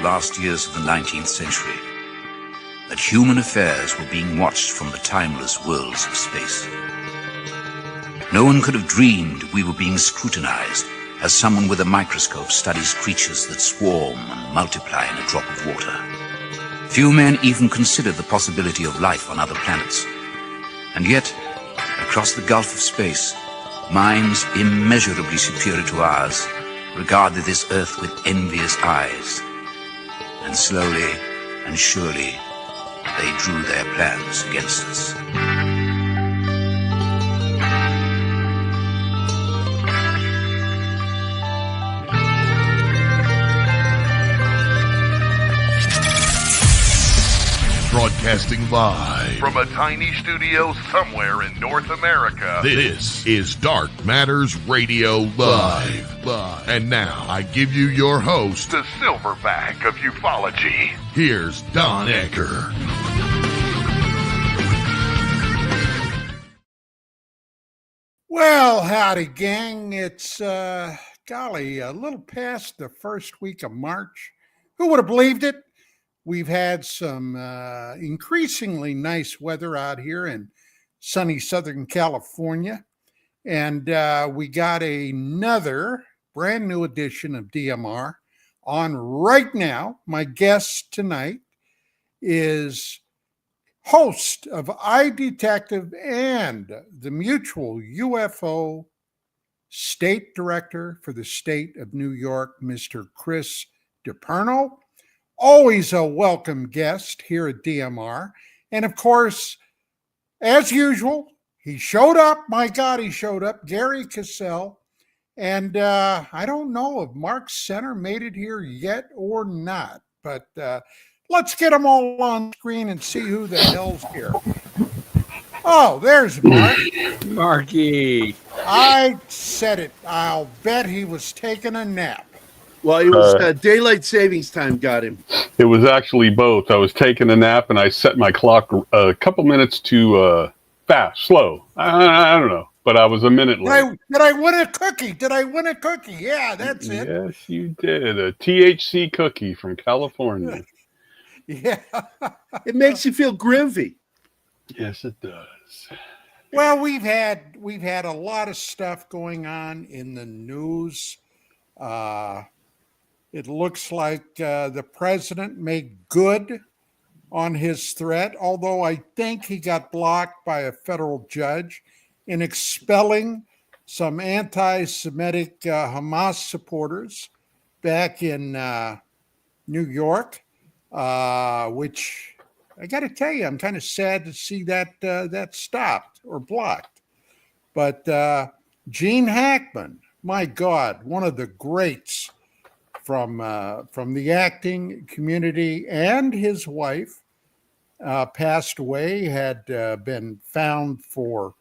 last years of the 19th century, that human affairs were being watched from the timeless worlds of space. No one could have dreamed we were being scrutinized as someone with a microscope studies creatures that swarm and multiply in a drop of water. Few men even considered the possibility of life on other planets. And yet, across the gulf of space, minds immeasurably superior to ours regarded this Earth with envious eyes. And slowly and surely, they drew their plans against us. Broadcasting live from a tiny studio somewhere in North America. This is Dark Matters Radio Live. And now I give you your host, the silverback of ufology. Here's Don Ecker. Well, howdy, gang. It's, golly, a little past the first week of March. Who would have believed it? We've had some increasingly nice weather out here in sunny Southern California. And we got another brand new edition of DMR on right now. My guest tonight is host of iDetective and the Mutual UFO State Director for the state of New York, Mr. Chris Deperno. Always a welcome guest here at DMR. And of course, as usual, he showed up. My God, he showed up. Gerry Kissel. And I don't know if Mark Center made it here yet or not. But let's get them all on screen and see who the hell's here. Oh, there's Mark. Marky. I said it. I'll bet he was taking a nap. Well, it was daylight savings time got him. It was actually both. I was taking a nap and I set my clock a couple minutes to slow. I don't know, but I was a minute late. Did I win a cookie? Yeah, that's it. Yes, you did. A THC cookie from California. Yeah. It makes you feel groovy. Yes, it does. Well, we've had a lot of stuff going on in the news. It looks like the president made good on his threat, although I think he got blocked by a federal judge in expelling some anti-Semitic Hamas supporters back in New York, which I got to tell you, I'm kind of sad to see that stopped or blocked. But Gene Hackman, my God, one of the greats from the acting community, and his wife passed away, had been found for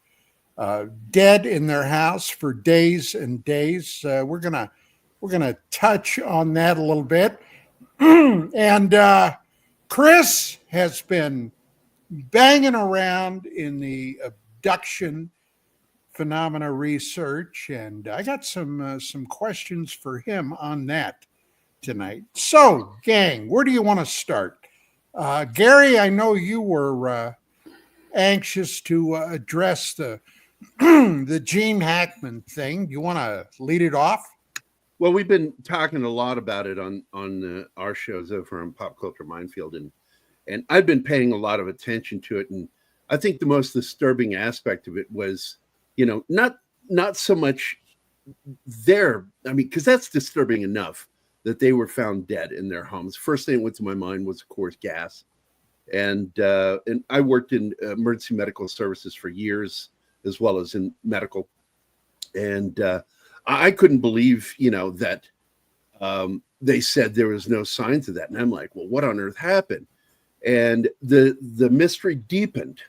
dead in their house for days and days. We're gonna touch on that a little bit. And Chris has been banging around in the abduction phenomena research, and I got some questions for him on that tonight. So, gang, where do you want to start? Gerry, I know you were anxious to address the the Gene Hackman thing. You want to lead it off? Well, we've been talking a lot about it on our shows over on Pop Culture Minefield, and I've been paying a lot of attention to it. And I think the most disturbing aspect of it was, not so much because that's disturbing enough that they were found dead in their homes. First thing that went to my mind was, of course, gas. And I worked in emergency medical services for years, as well as in medical. And I couldn't believe, that they said there was no signs of that. And I'm like, well, what on earth happened? And the mystery deepened,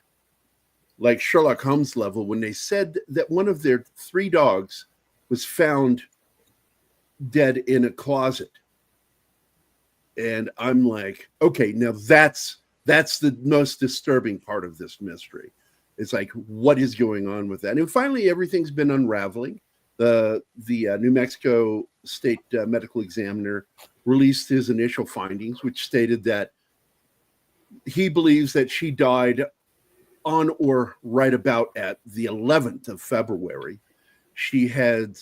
like Sherlock Holmes level, when they said that one of their 3 dogs was found dead in a closet. And I'm like, okay, now that's the most disturbing part of this mystery. It's like, what is going on with that? And finally, everything's been unraveling. The New Mexico State Medical Examiner released his initial findings, which stated that he believes that she died on or right about at the 11th of February. She had,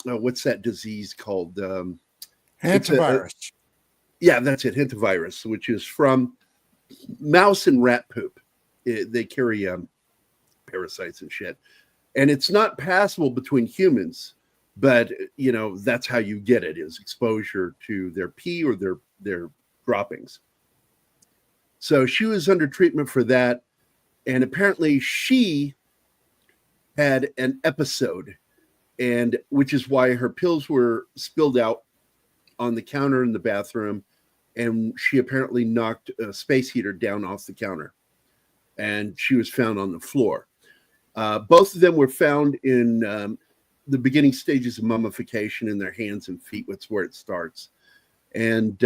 what's that disease called? Hantavirus. Yeah, that's it, hantavirus, which is from mouse and rat poop. They carry parasites and shit. And it's not passable between humans, but, that's how you get it, is exposure to their pee or their droppings. So she was under treatment for that. And apparently she had an episode, and which is why her pills were spilled out on the counter in the bathroom. And she apparently knocked a space heater down off the counter, and she was found on the floor. Both of them were found in the beginning stages of mummification in their hands and feet. That's where it starts. And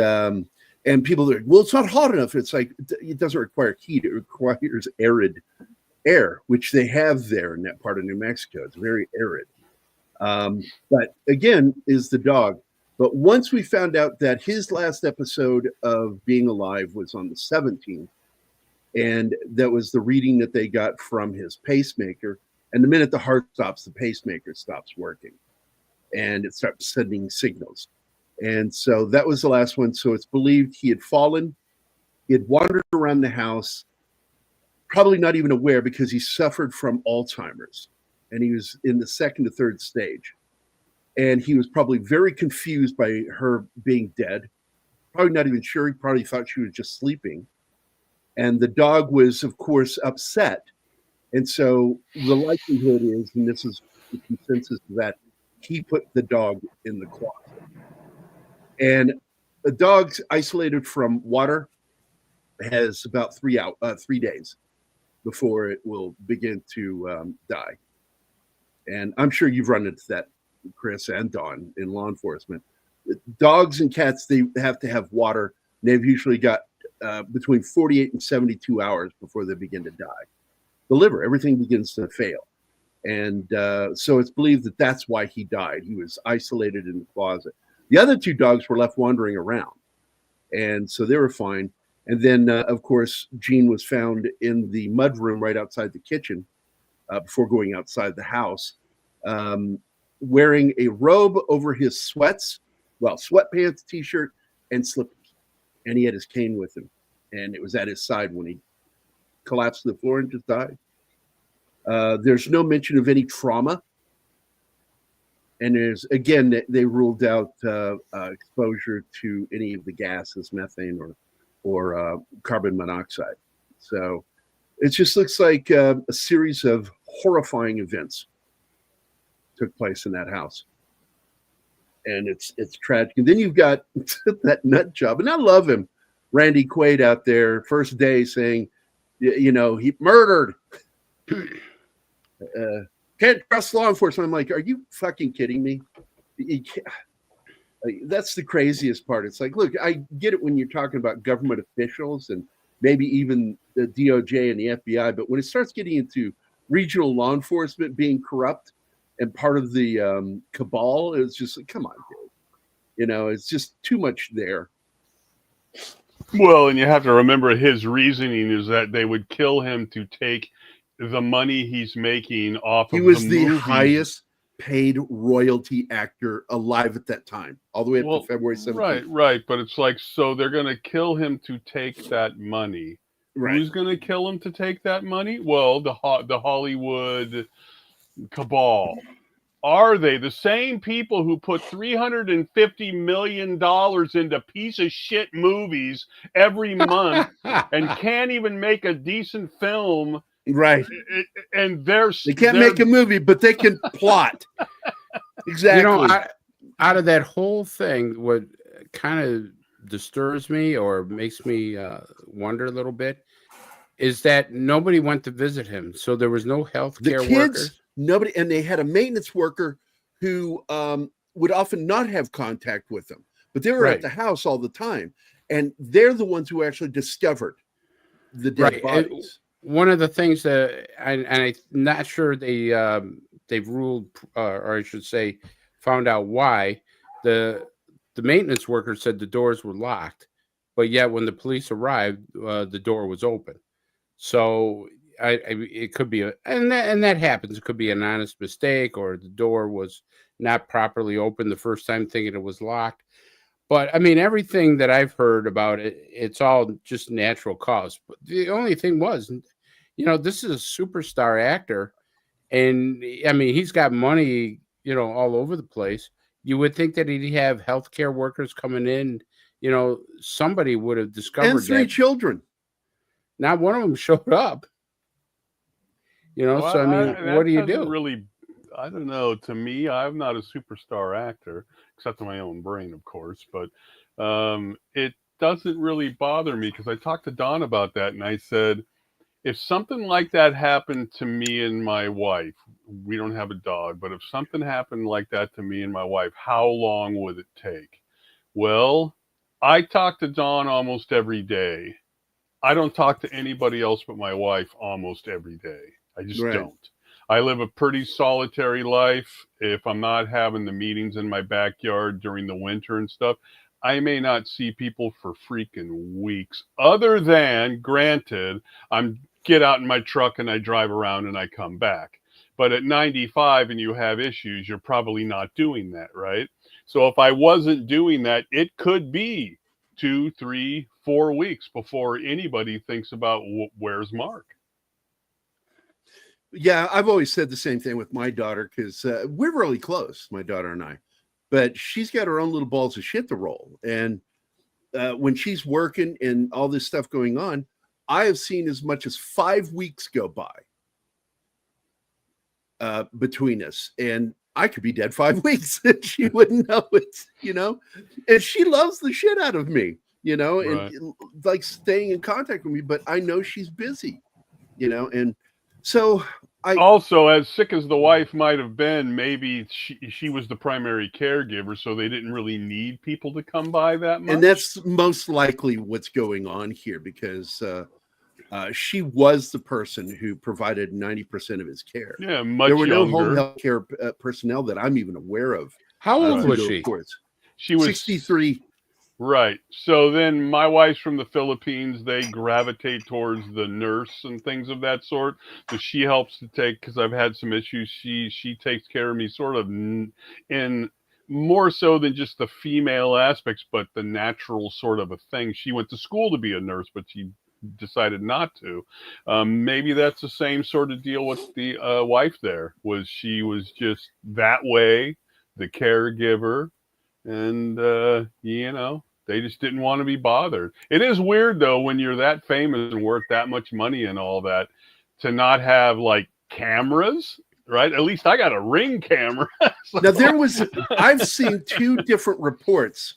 people are like, well, it's not hot enough. It's like, it doesn't require heat. It requires arid air, which they have there in that part of New Mexico. It's very arid. But again, is the dog. But once we found out that his last episode of being alive was on the 17th, and that was the reading that they got from his pacemaker, and the minute the heart stops, the pacemaker stops working, and it starts sending signals. And so that was the last one. So it's believed he had fallen, he had wandered around the house, probably not even aware, because he suffered from Alzheimer's, and he was in the second to third stage. And he was probably very confused by her being dead, probably not even sure. He probably thought she was just sleeping. And the dog was, of course, upset. And so the likelihood is, and this is the consensus, that he put the dog in the closet. And the dog's isolated from water has about 3 days before it will begin to die. And I'm sure you've run into that, Chris and Don, in law enforcement. Dogs and cats, they have to have water. They've usually got between 48 and 72 hours before they begin to die. The liver, everything begins to fail. And so it's believed that that's why he died. He was isolated in the closet. The other two dogs were left wandering around. And so they were fine. And then, of course, Gene was found in the mudroom right outside the kitchen before going outside the house, wearing a robe over his sweatpants, t-shirt, and slippers. And he had his cane with him. And it was at his side when he collapsed to the floor and just died. There's no mention of any trauma. And they ruled out exposure to any of the gases, methane or carbon monoxide. So it just looks like a series of horrifying events took place in that house. And it's tragic. And then you've got that nut job. And I love him, Randy Quaid, out there, first day saying, he murdered. Can't trust law enforcement. I'm like, are you fucking kidding me? That's the craziest part. It's like, look, I get it when you're talking about government officials and maybe even the DOJ and the FBI, but when it starts getting into regional law enforcement being corrupt and part of the cabal, it's just like, come on, dude. It's just too much there. Well, and you have to remember his reasoning is that they would kill him to take the money he's making off of the movies. He was the highest paid royalty actor alive at that time, all the way up to February 17th. Right. But it's like, so they're going to kill him to take that money. Right. Who's going to kill him to take that money? Well, the Hollywood cabal. Are they the same people who put $350 million into piece of shit movies every month and can't even make a decent film? Right. And they can't make a movie, but they can plot. Exactly. Out of that whole thing, what kind of disturbs me or makes me wonder a little bit is that nobody went to visit him. So there was no healthcare workers. Nobody, and they had a maintenance worker who would often not have contact with them, but they were at the house all the time, and they're the ones who actually discovered the dead bodies. One of the things that, and I'm not sure they've ruled, or I should say, found out why the the maintenance worker said the doors were locked, but yet when the police arrived, the door was open. So it could be and that happens. It could be an honest mistake, or the door was not properly open the first time, thinking it was locked. But I mean, everything that I've heard about it, it's all just natural cause. But the only thing was, this is a superstar actor, and I mean, he's got money, all over the place. You would think that he'd have healthcare workers coming in. Somebody would have discovered and 3 children. Not one of them showed up. Well, so I mean, what do you do? Really, I don't know. To me, I'm not a superstar actor, except in my own brain, of course. But it doesn't really bother me because I talked to Don about that, and I said, if something like that happened to me and my wife, we don't have a dog, but if something happened like that to me and my wife, how long would it take? Well, I talk to Don almost every day. I don't talk to anybody else but my wife almost every day. I just don't. I live a pretty solitary life. If I'm not having the meetings in my backyard during the winter and stuff, I may not see people for freaking weeks. Other than, granted, I'm get out in my truck and I drive around and I come back. But at 95 and you have issues, you're probably not doing that, right? So if I wasn't doing that, it could be 2, 3, 4 weeks before anybody thinks about where's Mark. Yeah, I've always said the same thing with my daughter because we're really close, my daughter and I. But she's got her own little balls of shit to roll. And when she's working and all this stuff going on, I have seen as much as 5 weeks go by between us. And I could be dead 5 weeks and she wouldn't know it, And she loves the shit out of me, and like staying in contact with me. But I know she's busy, and so also, as sick as the wife might have been, maybe she was the primary caregiver, so they didn't really need people to come by that much. And that's most likely what's going on here because she was the person who provided 90% of his care. Yeah, much There were younger. no home health care personnel that I'm even aware of. How old was she? She was 63. Right. So then my wife's from the Philippines. They gravitate towards the nurse and things of that sort. So she helps to take, because I've had some issues. She takes care of me sort of in more so than just the female aspects, but the natural sort of a thing. She went to school to be a nurse, but she decided not to. Maybe that's the same sort of deal with the wife there. She was just that way, the caregiver. And, they just didn't want to be bothered. It is weird, though, when you're that famous and worth that much money and all that, to not have, like, cameras, right? At least I got a Ring camera. So. Now, I've seen 2 different reports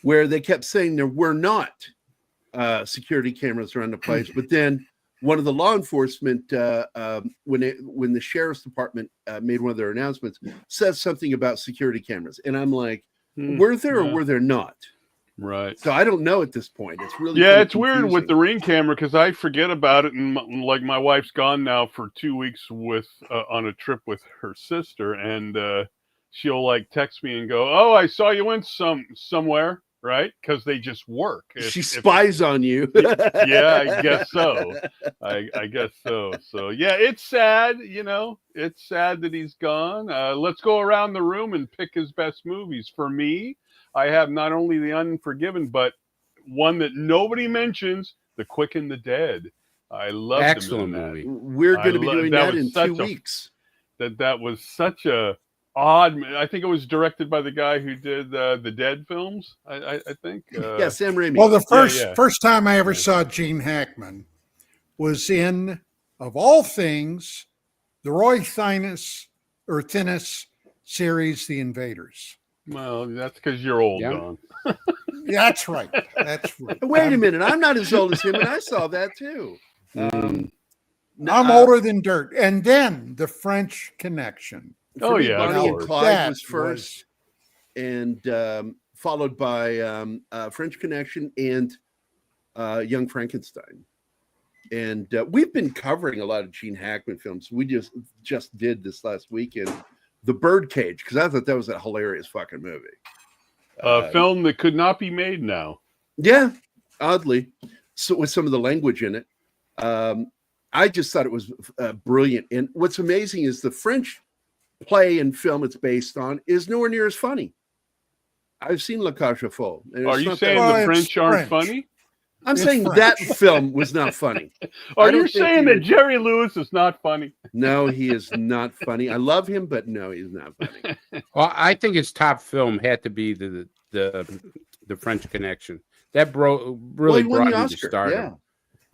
where they kept saying there were not security cameras around the place. But then one of the law enforcement, when the sheriff's department made one of their announcements, says something about security cameras. And I'm like, were there or were there not? Right. So I don't know at this point. It's really it's weird with the Ring camera because I forget about it, and like my wife's gone now for 2 weeks with on a trip with her sister, and she'll like text me and go, "Oh, I saw you went somewhere." Right? Because they just work. She spies on you. Yeah, I guess so. I guess so. So, yeah, it's sad, It's sad that he's gone. Let's go around the room and pick his best movies. For me, I have not only The Unforgiven, but one that nobody mentions, The Quick and the Dead. I love excellent movie. We're going to be doing that in 2 weeks. That was such a odd. I think it was directed by the guy who did the Dead films. I think. Yeah, Sam Raimi. Well, the first time I ever saw Gene Hackman was in, of all things, the Roy Thinnes series, The Invaders. Well, that's because you're old, Don. That's right. That's right. Wait a minute. I'm not as old as him, and I saw that too. I'm older than dirt. And then The French Connection. Bonnie and Clyde was first, and followed by French Connection and Young Frankenstein. And we've been covering a lot of Gene Hackman films. We just did this last weekend, The Birdcage, because I thought that was a hilarious fucking movie. A film that could not be made now. Yeah, oddly, so with some of the language in it. I just thought it was brilliant. And what's amazing is the French play and film it's based on is nowhere near as funny. I've seen La Cage aux Folles. Are you saying the French aren't funny? I'm saying that film was not funny. Are you saying that Jerry Lewis is not funny? No, he is not funny. I love him, but no, he's not funny. Well, I think his top film had to be the French Connection. That really brought him to stardom. Yeah.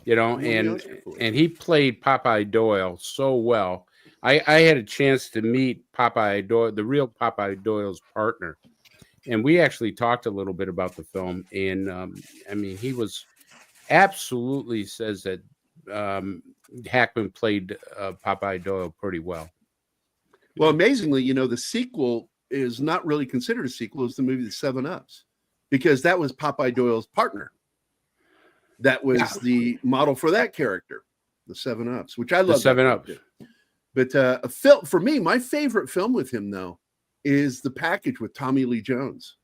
You know, and he played Popeye Doyle so well. I had a chance to meet Popeye Doyle, the real Popeye Doyle's partner, and we actually talked a little bit about the film. And I mean, he was absolutely says that Hackman played Popeye Doyle pretty well. Well, amazingly, you know, the sequel is not really considered a sequel. It's the movie The 7-Ups, because that was Popeye Doyle's partner. That was the model for that character, the 7-Ups, which I love. The 7-Ups. But a film for me, my favorite film with him though is The Package with Tommy Lee Jones.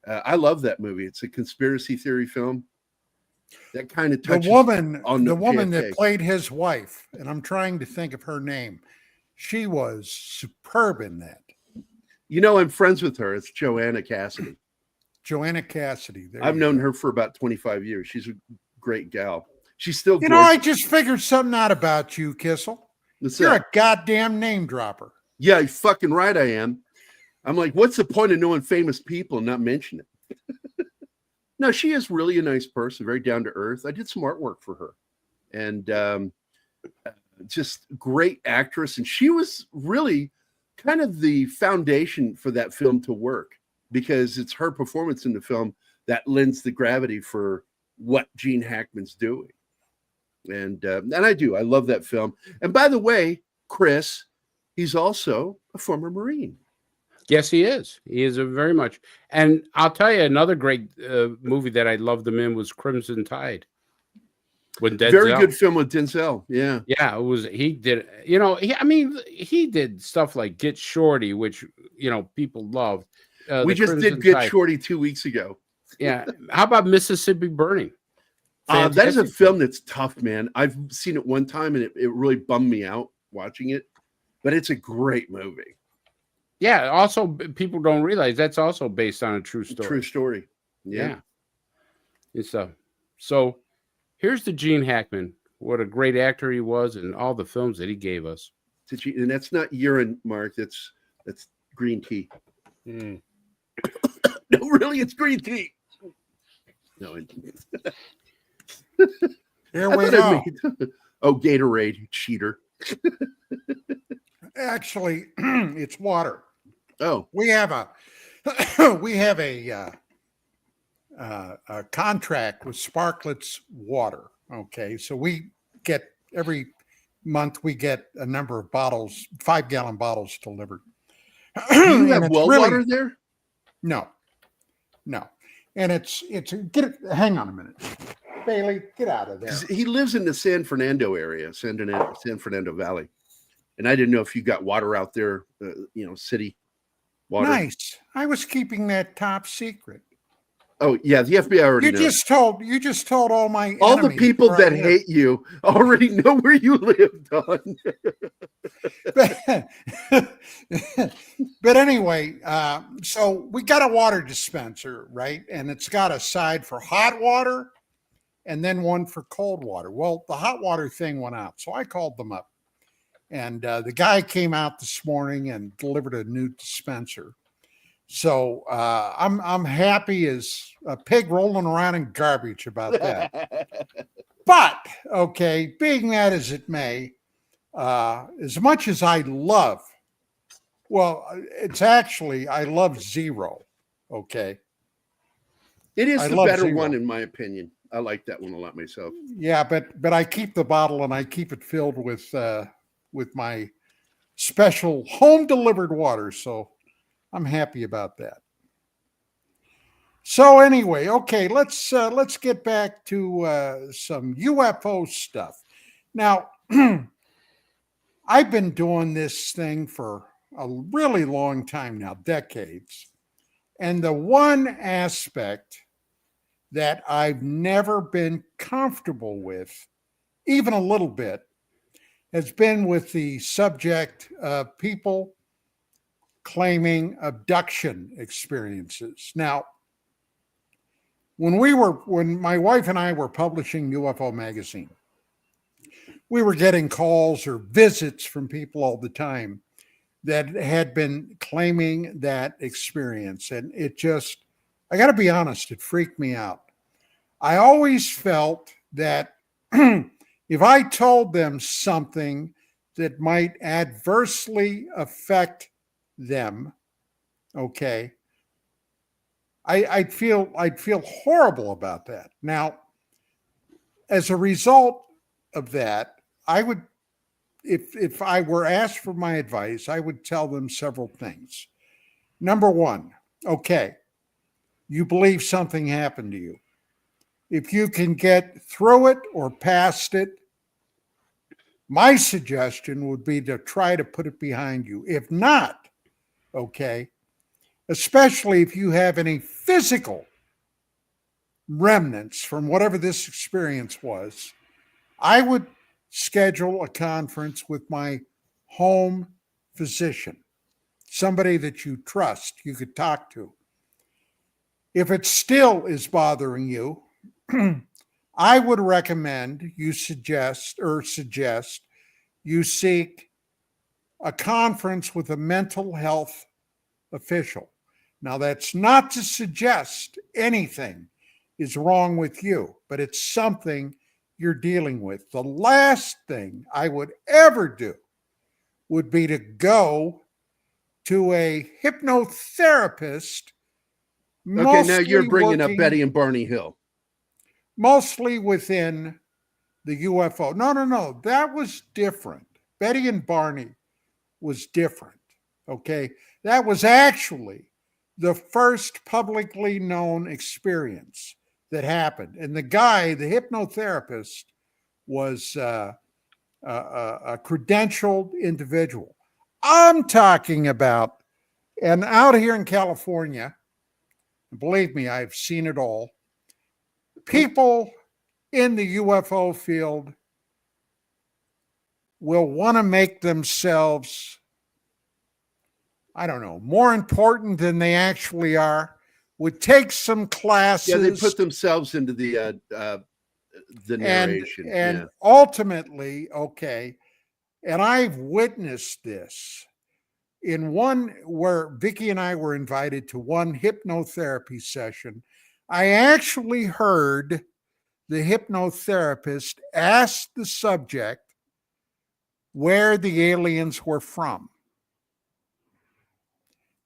I love that movie. It's a conspiracy theory film that kind of touches the woman JFK. that played his wife, and I'm trying to think of her name. She was superb in that. You know, I'm friends with her. It's Joanna Cassidy. Joanna Cassidy. I've known her for about 25 years. She's a great gal. She's still gorgeous. I just figured something out about you, Kissel. You're a goddamn name dropper. Yeah, you're fucking right I am. I'm like, what's the point of knowing famous people and not mention it? No, she is really a nice person, very down to earth. I did some artwork for her. And just great actress. And she was really kind of the foundation for that film to work, because it's her performance in the film that lends the gravity for what Gene Hackman's doing. And I love that film. And by the way, Chris, he's also a former Marine. Yes, he is. He is very much. And I'll tell you, another great movie that I loved him in was Crimson Tide. With Denzel. Very good film with Denzel. Yeah. Yeah, it was. He did, you know, he did stuff like Get Shorty, which, you know, people loved. We just did Get Shorty 2 weeks ago. Yeah. How about Mississippi Burning? That is a film that's tough, man. I've seen it one time and it really bummed me out watching it, but it's a great movie. Yeah. Also, people don't realize that's also based on a true story. True story. Yeah. It's so here's the Gene Hackman. What a great actor he was, and all the films that he gave us. And that's not urine, Mark. That's green tea. No, really, it's green tea. No. Here we go. Oh, Gatorade, cheater. Actually, it's water. Oh, we have a contract with Sparkletts Water. Okay, so we get every month we get a number of bottles, 5-gallon bottles delivered. Do you have well water there? No, and it's hang on a minute. Bailey, get out of there. He lives in the San Fernando area, San Fernando Valley. And I didn't know if you got water out there, city water. Nice. I was keeping that top secret. Oh, yeah, the FBI already knows. You just told all my all the people that hate you already know where you live, Don. But anyway, so we got a water dispenser, right? And it's got a side for hot water and then one for cold water. Well, the hot water thing went out, so I called them up. And the guy came out this morning and delivered a new dispenser. So I'm happy as a pig rolling around in garbage about that. But, okay, being that as it may, as much as I love, I love Zero, okay? It is the better Zero. One, in my opinion. I like that one a lot myself. Yeah, but I keep the bottle and I keep it filled with my special home-delivered water, so I'm happy about that. So anyway, okay, let's get back to some UFO stuff. Now, I've been doing this thing for a really long time now, decades, And the one aspect that I've never been comfortable with, even a little bit, has been with the subject of people claiming abduction experiences. Now, when my wife and I were publishing UFO Magazine, we were getting calls or visits from people all the time that had been claiming that experience. And it just, I got to be honest, it freaked me out. I always felt that if I told them something that might adversely affect them, okay, I'd feel horrible about that. Now, as a result of that, I would, if I were asked for my advice, I would tell them several things. Number one, okay, you believe something happened to you. If you can get through it or past it, my suggestion would be to try to put it behind you. If not, okay, especially if you have any physical remnants from whatever this experience was, I would schedule a conference with my home physician, somebody that you trust, you could talk to. If it still is bothering you, I would recommend you suggest you seek a conference with a mental health official. Now, that's not to suggest anything is wrong with you, but it's something you're dealing with. The last thing I would ever do would be to go to a hypnotherapist. Okay, now you're bringing up Betty and Barney Hill. Mostly within the UFO. No. That was different. Betty and Barney was different. Okay. That was actually the first publicly known experience that happened. And the guy, the hypnotherapist, was a credentialed individual. I'm talking about, and out here in California, believe me, I've seen it all. People in the UFO field will want to make themselves, I don't know, more important than they actually are, would take some classes. Yeah, they put themselves into the narration. And ultimately, okay, and I've witnessed this in one where Vicki and I were invited to one hypnotherapy session. I actually heard the hypnotherapist ask the subject where the aliens were from.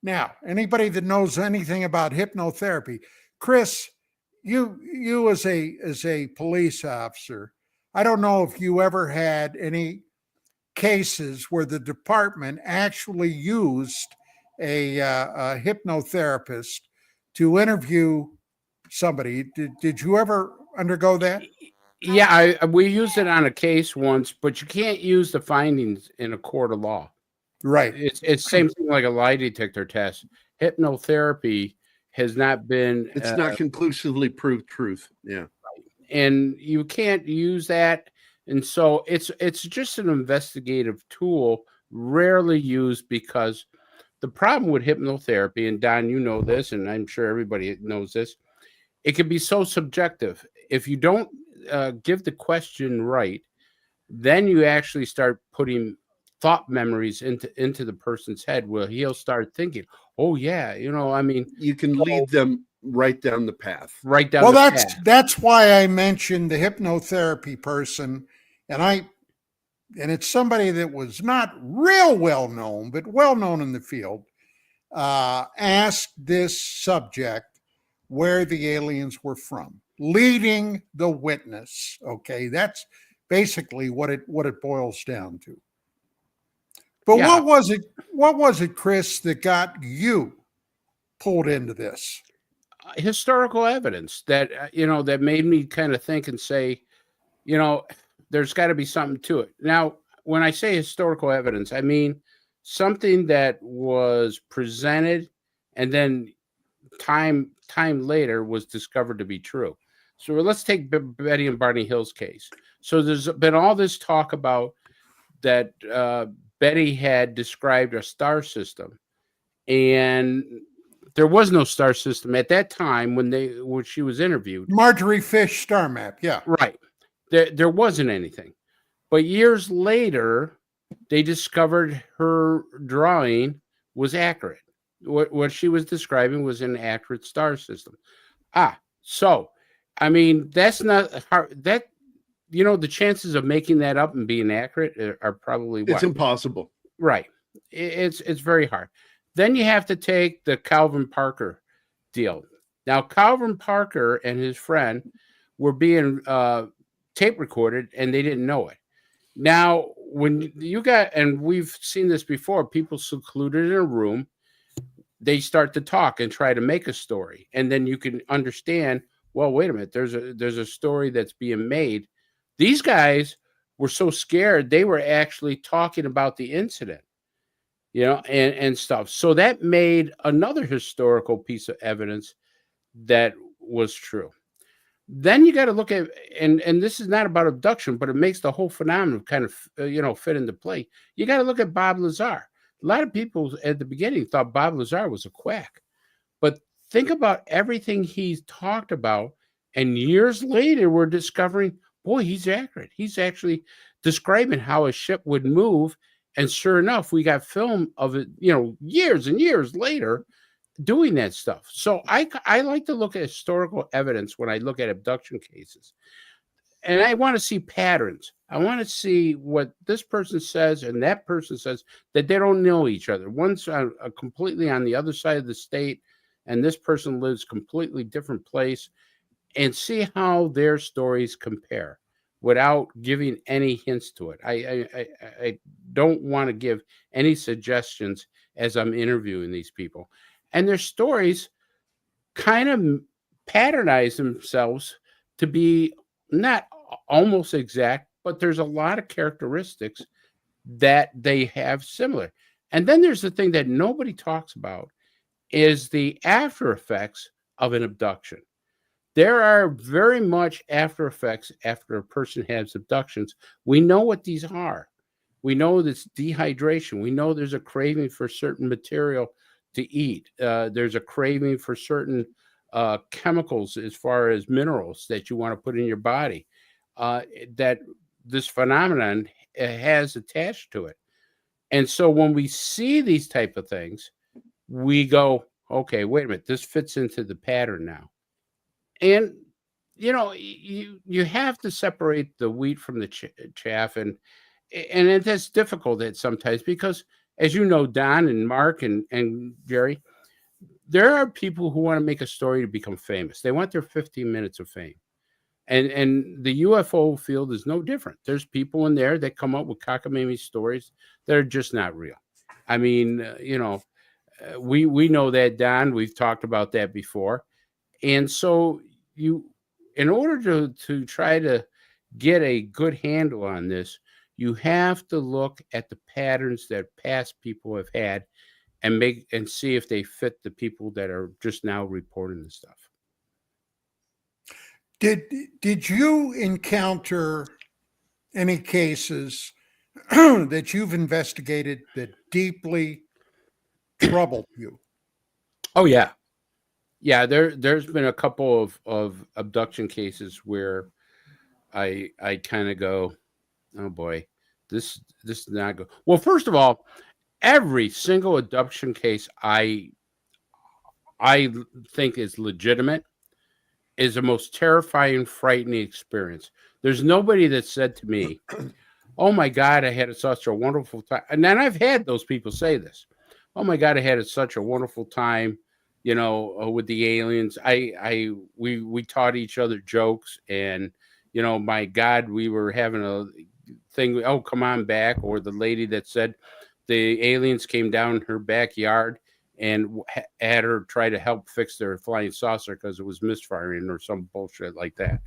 Now, anybody that knows anything about hypnotherapy, Chris, you as a police officer, I don't know if you ever had any cases where the department actually used a hypnotherapist to interview somebody. Did you ever undergo that? Yeah, we used it on a case once, but you can't use the findings in a court of law. Right. It's same thing like a lie detector test. Hypnotherapy has not been. It's not conclusively proved truth. Yeah. And you can't use that. And so it's just an investigative tool, rarely used, because the problem with hypnotherapy, and Don, you know this, and I'm sure everybody knows this, it can be so subjective. If you don't give the question right, then you actually start putting thought memories into the person's head where he'll start thinking, oh yeah, I mean, you can lead them right down the path. That's why I mentioned the hypnotherapy person, and it's somebody that was not real well known, but well known in the field, asked this subject where the aliens were from, leading the witness. Okay, that's basically what it boils down to. But yeah. What was it, Chris, that got you pulled into this? Historical evidence that that made me kind of think and say, there's got to be something to it. Now, when I say historical evidence, I mean something that was presented and then time later was discovered to be true. So let's take Betty and Barney Hill's case. So there's been all this talk about that Betty had described a star system, and there was no star system at that time when she was interviewed. Marjorie Fish star map, yeah. Right. There wasn't anything. But years later, they discovered her drawing was accurate. What she was describing was an accurate star system. So, I mean, that's not hard. That, the chances of making that up and being accurate are probably what? It's impossible. Right. It's very hard. Then you have to take the Calvin Parker deal. Now, Calvin Parker and his friend were being tape recorded, and they didn't know it. Now, when you got, and we've seen this before, people secluded in a room, they start to talk and try to make a story. And then you can understand, well, wait a minute, there's a story that's being made. These guys were so scared, they were actually talking about the incident, and stuff. So that made another historical piece of evidence that was true. Then you got to look at, and this is not about abduction, but it makes the whole phenomenon kind of, fit into play. You got to look at Bob Lazar. A lot of people at the beginning thought Bob Lazar was a quack, but think about everything he's talked about. And years later, we're discovering, boy, he's accurate. He's actually describing how a ship would move. And sure enough, we got film of it, years and years later, doing that stuff. So I like to look at historical evidence when I look at abduction cases. And I want to see patterns. I want to see what this person says and that person says, that they don't know each other. One's completely on the other side of the state, and this person lives completely different place, and see how their stories compare without giving any hints to it. I don't want to give any suggestions as I'm interviewing these people. And their stories kind of patternize themselves to be not almost exact, but there's a lot of characteristics that they have similar. And then there's the thing that nobody talks about is the after effects of an abduction. There are very much after effects after a person has abductions. We know what these are. We know this dehydration. We know there's a craving for certain material to eat. There's a craving for certain chemicals as far as minerals that you want to put in your body that this phenomenon has attached to it. And so when we see these type of things, we go, okay, wait a minute, this fits into the pattern now. And, you have to separate the wheat from the chaff. And that's difficult at sometimes because, as you know, Don and Mark and Gerry, there are people who want to make a story to become famous. They want their 15 minutes of fame. And the UFO field is no different. There's people in there that come up with cockamamie stories that are just not real. I mean, we know that, Don. We've talked about that before. And so in order to try to get a good handle on this, you have to look at the patterns that past people have had and see if they fit the people that are just now reporting the stuff. Did you encounter any cases that you've investigated that deeply troubled you? Oh yeah. Yeah, there's been a couple of abduction cases where I kind of go, oh boy, this is not good. Well, first of all, every single abduction case I think is legitimate is the most terrifying, frightening experience. There's nobody that said to me, oh my God, I had such a wonderful time. And then I've had those people say this. Oh my God, I had such a wonderful time, with the aliens. We taught each other jokes, and, my God, we were having a thing. Oh, come on back. Or the lady that said the aliens came down her backyard and had her try to help fix their flying saucer because it was misfiring or some bullshit like that.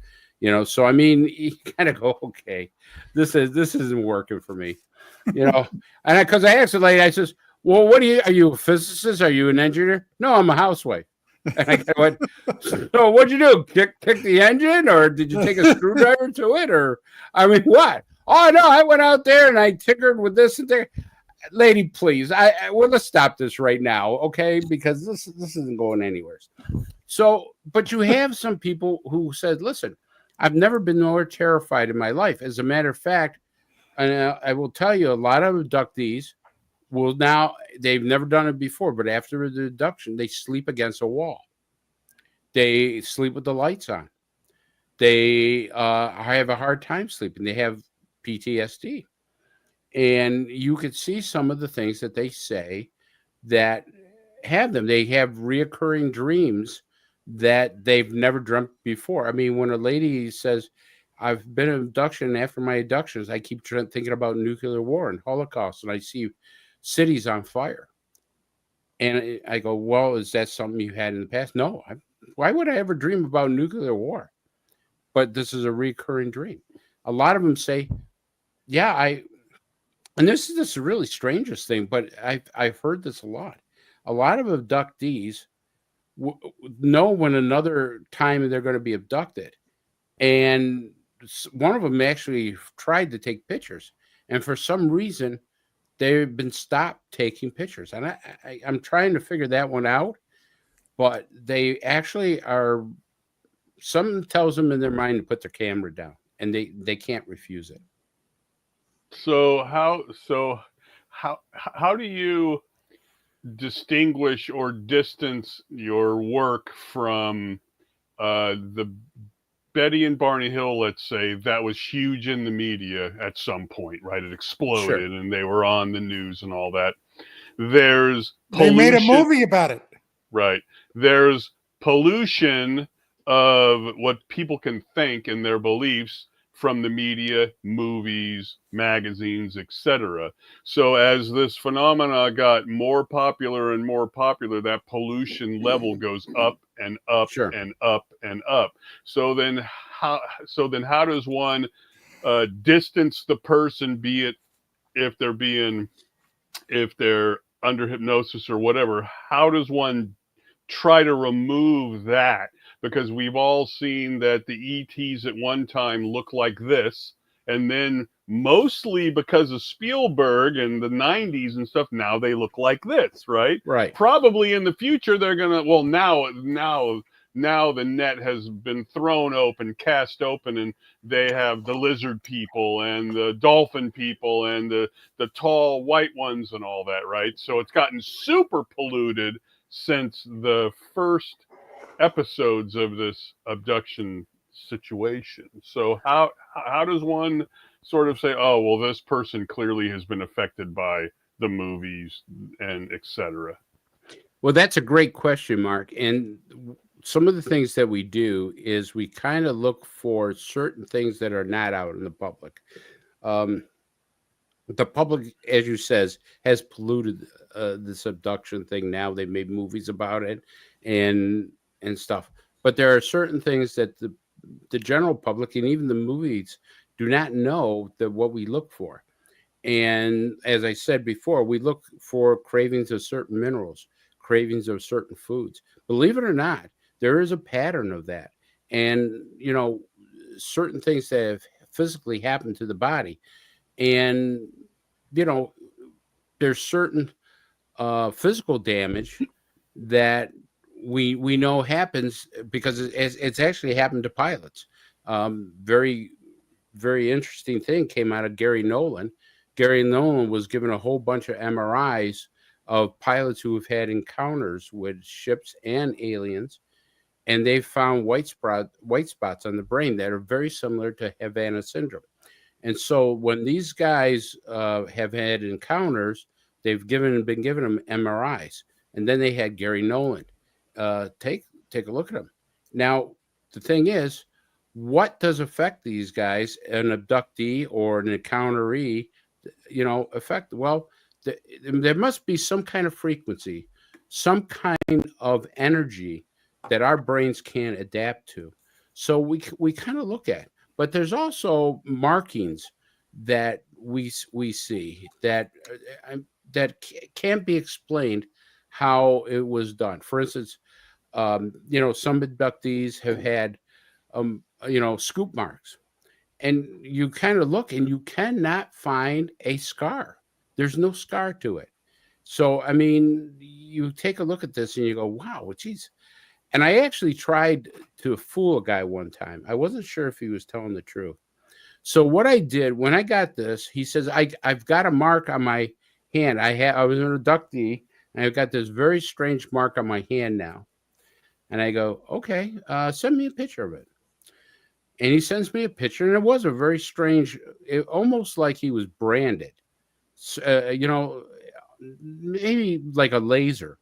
So I mean, you kind of go, okay, this isn't working for me, and because I asked the lady, I says, well, are you a physicist? Are you an engineer? No, I'm a housewife. And I went, so what'd you do? Kick the engine, or did you take a screwdriver to it? Or, I mean, what? Oh, no, I went out there and I tinkered with this and there. Lady, please, well, let's stop this right now, okay? Because this isn't going anywhere. So, but you have some people who said, listen, I've never been more terrified in my life. As a matter of fact, and I will tell you, a lot of abductees will now, they've never done it before, but after the abduction, they sleep against a wall. They sleep with the lights on. They have a hard time sleeping. They have PTSD. And you could see some of the things that they say that have them. They have reoccurring dreams that they've never dreamt before. I mean, when a lady says, I've been an abduction, and after my abductions, I keep thinking about nuclear war and Holocaust, and I see cities on fire. And I go, well, is that something you had in the past? No. Why would I ever dream about nuclear war? But this is a recurring dream. A lot of them say, yeah, and this is the really strangest thing, but I've heard this a lot. A lot of abductees know when another time they're going to be abducted. And one of them actually tried to take pictures. And for some reason, they've been stopped taking pictures. And I'm trying to figure that one out. But they actually are, something tells them in their mind to put their camera down. And they can't refuse it. So how do you distinguish or distance your work from the Betty and Barney Hill, let's say, that was huge in the media at some point, right? It exploded and they were on the news and all that. There's pollution. They made a movie about it. Right. There's pollution of what people can think and their beliefs from the media, movies, magazines, etc. So as this phenomena got more popular and more popular, that pollution level goes up and up and up and up. So then how does one distance the person, be it if they're under hypnosis or whatever? How does one try to remove that? Because we've all seen that the ETs at one time look like this, and then mostly because of Spielberg and the 90s and stuff, now they look like this, right? Right. Probably in the future they're gonna, well, now the net has been thrown open, cast open, and they have the lizard people and the dolphin people and the tall white ones and all that, right? So it's gotten super polluted since the first episodes of this abduction situation. So how does one sort of say, oh, well, this person clearly has been affected by the movies and etc.? Well, that's a great question, Mark. And some of the things that we do is we kind of look for certain things that are not out in the public. The public, as you says, has polluted this abduction thing. Now they've made movies about it and stuff. But there are certain things that the general public and even the movies do not know that what we look for. And as I said before, we look for cravings of certain minerals, cravings of certain foods. Believe it or not, there is a pattern of that. And, you know, certain things that have physically happened to the body. And, you know, there's certain physical damage that we know happens because it's actually happened to pilots. Very, very interesting thing came out of Gary Nolan. Gary Nolan was given a whole bunch of MRIs of pilots who have had encounters with ships and aliens, and they found white spots on the brain that are very similar to Havana syndrome. And so when these guys have had encounters, they've been given them MRIs, and then they had Gary Nolan take a look at them. Now, the thing is, what does affect these guys, an abductee or an encounteree, you know, affect? Well, there must be some kind of frequency, some kind of energy that our brains can't adapt to. So we kind of look at, but there's also markings that we see that can't be explained how it was done. For instance, some abductees have had, scoop marks. And you kind of look and you cannot find a scar. There's no scar to it. So, I mean, you take a look at this and you go, wow, geez. And I actually tried to fool a guy one time. I wasn't sure if he was telling the truth. So what I did when I got this, he says, I've got a mark on my hand. I was an abductee, and I've got this very strange mark on my hand now. And I go, okay, send me a picture of it. And he sends me a picture, and it was a very strange, almost like he was branded, maybe like a laser.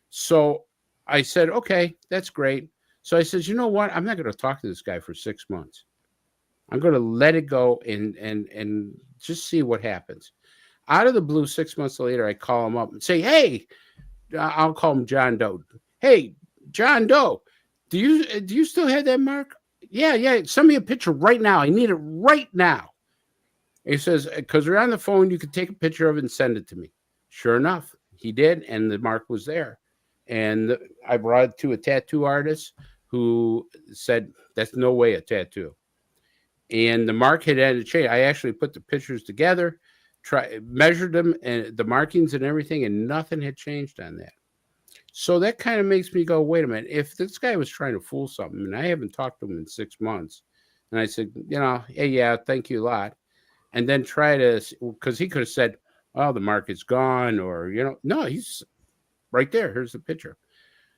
So I said, okay, that's great. So I said, you know what? I'm not going to talk to this guy for 6 months. I'm going to let it go and just see what happens. Out of the blue, 6 months later, I call him up and say, hey, I'll call him John Doe. Hey, John Doe, do you still have that mark? Yeah. Send me a picture right now. I need it right now. And he says, because we're on the phone, you can take a picture of it and send it to me. Sure enough, he did, and the mark was there. And I brought it to a tattoo artist who said, that's no way a tattoo. And the mark had changed. I actually put the pictures together, measured them and the markings and everything, and nothing had changed on that. So that kind of makes me go, wait a minute. If this guy was trying to fool something, and I haven't talked to him in 6 months, and I said, hey, yeah, thank you a lot. And then try to, because he could have said, oh, the mark is gone, or, no, he's right there. Here's the picture.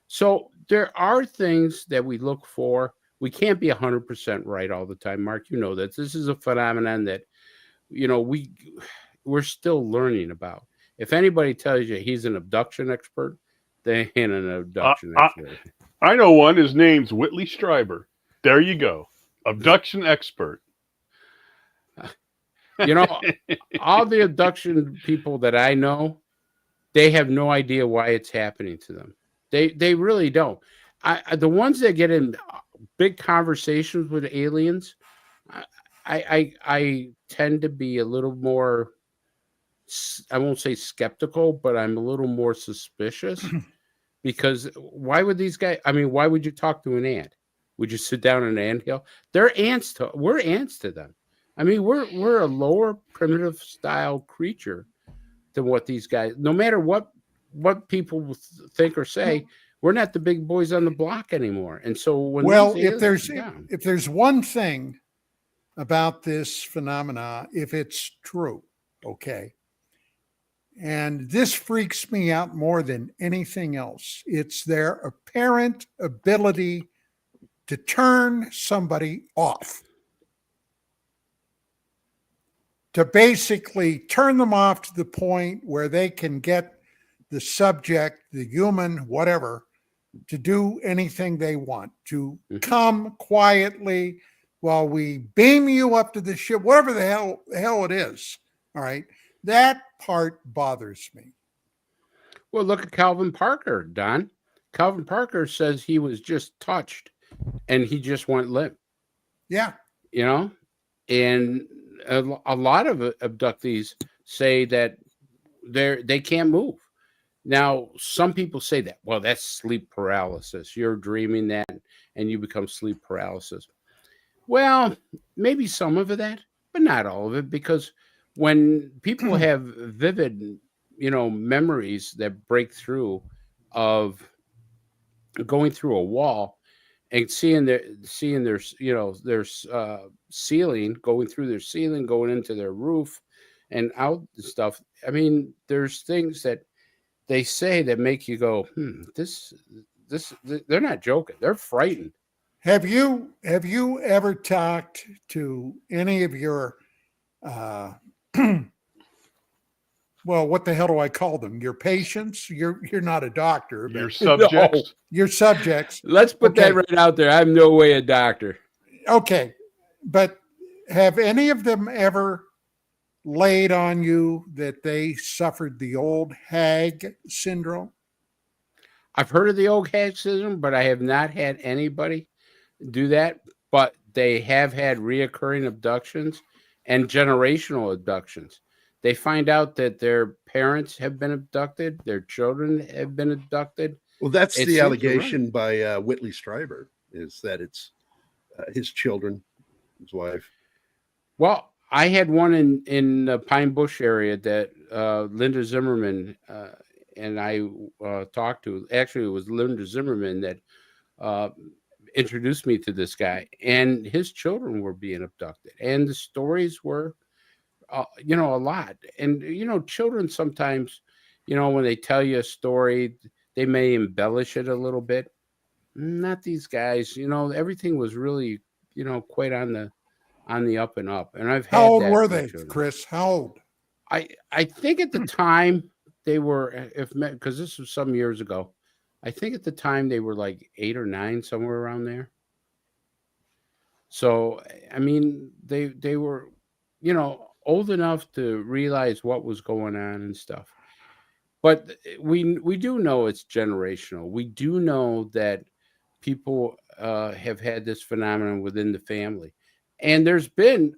So there are things that we look for. We can't be 100% right all the time, Mark. You know that this is a phenomenon that, we're still learning about. If anybody tells you he's an abduction expert, they ain't an abduction expert. I know one. His name's Whitley Stryber. There you go. Abduction expert. All the abduction people that I know, they have no idea why it's happening to them. They really don't. The ones that get in big conversations with aliens, I tend to be a little more, I won't say skeptical, but I'm a little more suspicious. Because why would these guys, why would you talk to an ant? Would you sit down in an anthill? We're ants to them. We're a lower primitive style creature than what these guys, no matter what people think or say, we're not the big boys on the block anymore. And so if there's one thing about this phenomena, if it's true, okay, and this freaks me out more than anything else, it's their apparent ability to turn somebody off, to basically turn them off to the point where they can get the subject, the human, whatever, to do anything they want, to come quietly while we beam you up to the ship, whatever the hell it is. All right. That part bothers me. Well, look at Calvin Parker, Don. Calvin Parker says he was just touched and he just went limp. Yeah. And a lot of abductees say that they can't move. Now, some people say that, well, that's sleep paralysis. You're dreaming that and you become sleep paralysis. Well, maybe some of that, but not all of it, because when people have vivid, memories that break through of going through a wall and seeing their ceiling, going through their ceiling, going into their roof and out and stuff. There's things that they say that make you go, this, they're not joking. They're frightened. Have you ever talked to any of your, well, what the hell do I call them? Your patients? You're not a doctor. But your subjects? No, your subjects. Let's put that right out there. I'm no way a doctor. Okay. But have any of them ever laid on you that they suffered the old hag syndrome? I've heard of the old hag syndrome, but I have not had anybody do that. But they have had reoccurring abductions and generational abductions. They find out that their parents have been abducted, their children have been abducted, Well, that's It the seems allegation by Whitley Strieber, is that it's his children, his wife. Well, I had one in the Pine Bush area that Linda Zimmerman and I talked to. Actually, it was Linda Zimmerman that introduced me to this guy, and his children were being abducted, and the stories were, a lot. And children sometimes, when they tell you a story, they may embellish it a little bit. Not these guys. Everything was really, quite on the up and up. And I've had How old that were with they, children. Chris? How old? I think at the time they were, because this was some years ago, I think at the time they were like 8 or 9, somewhere around there. So I mean, they were, old enough to realize what was going on and stuff. But we do know it's generational. We do know that people have had this phenomenon within the family, and there's been,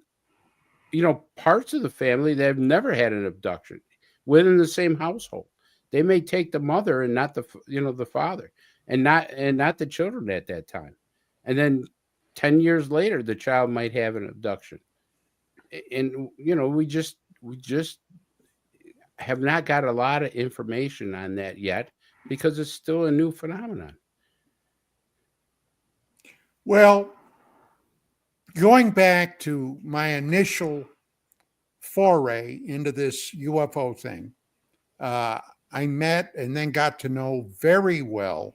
parts of the family that have never had an abduction within the same household. They may take the mother and not the father, and not the children at that time. And then 10 years later, the child might have an abduction. And, we just have not got a lot of information on that yet because it's still a new phenomenon. Well, going back to my initial foray into this UFO thing, I met and then got to know very well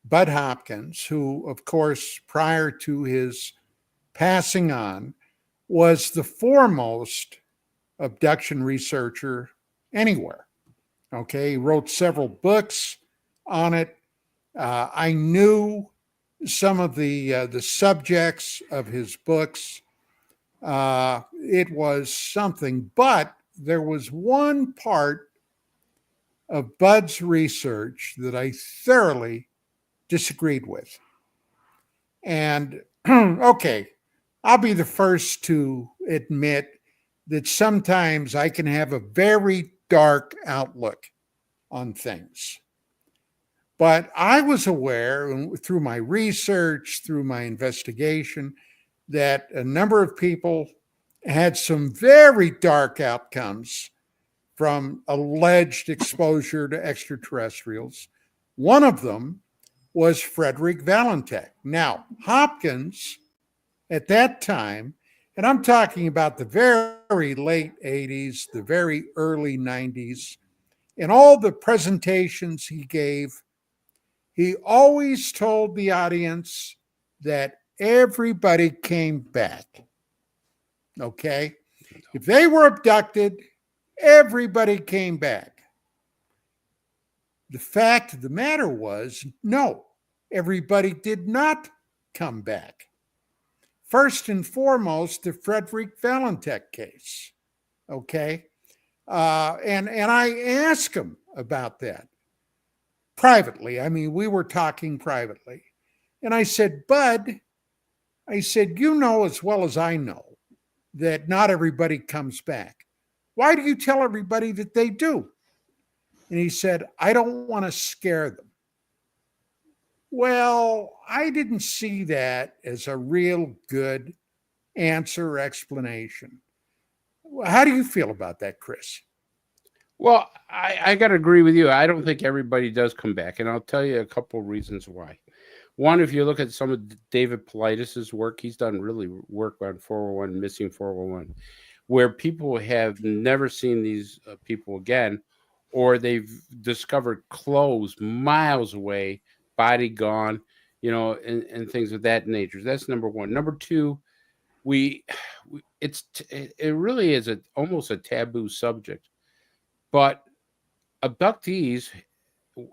Bud Hopkins, who, of course, prior to his passing on, was the foremost abduction researcher anywhere. Okay, he wrote several books on it. I knew some of the subjects of his books. It was something, but there was one part of Bud's research that I thoroughly disagreed with. And okay, I'll be the first to admit that sometimes I can have a very dark outlook on things. But I was aware through my research, through my investigation, that a number of people had some very dark outcomes from alleged exposure to extraterrestrials. One of them was Frederick Valentek. Now, Hopkins, at that time, and I'm talking about the very late 80s, the very early 90s, in all the presentations he gave, he always told the audience that everybody came back. Okay? If they were abducted, everybody came back. The fact of the matter was, no, everybody did not come back. First and foremost, the Frederick Valentek case. Okay? And I asked him about that privately. I mean, we were talking privately. And I said, Bud, I said, you know as well as I know that not everybody comes back. Why do you tell everybody that they do? And he said, I don't want to scare them. Well, I didn't see that as a real good answer or explanation. How do you feel about that, Chris? Well, I got to agree with you. I don't think everybody does come back. And I'll tell you a couple of reasons why. One, if you look at some of David Paulides' work, he's done really work on 411, missing 411, where people have never seen these people again, or they've discovered clothes miles away, body gone, and things of that nature. That's number one. Number two, it really is almost a taboo subject. But abductees,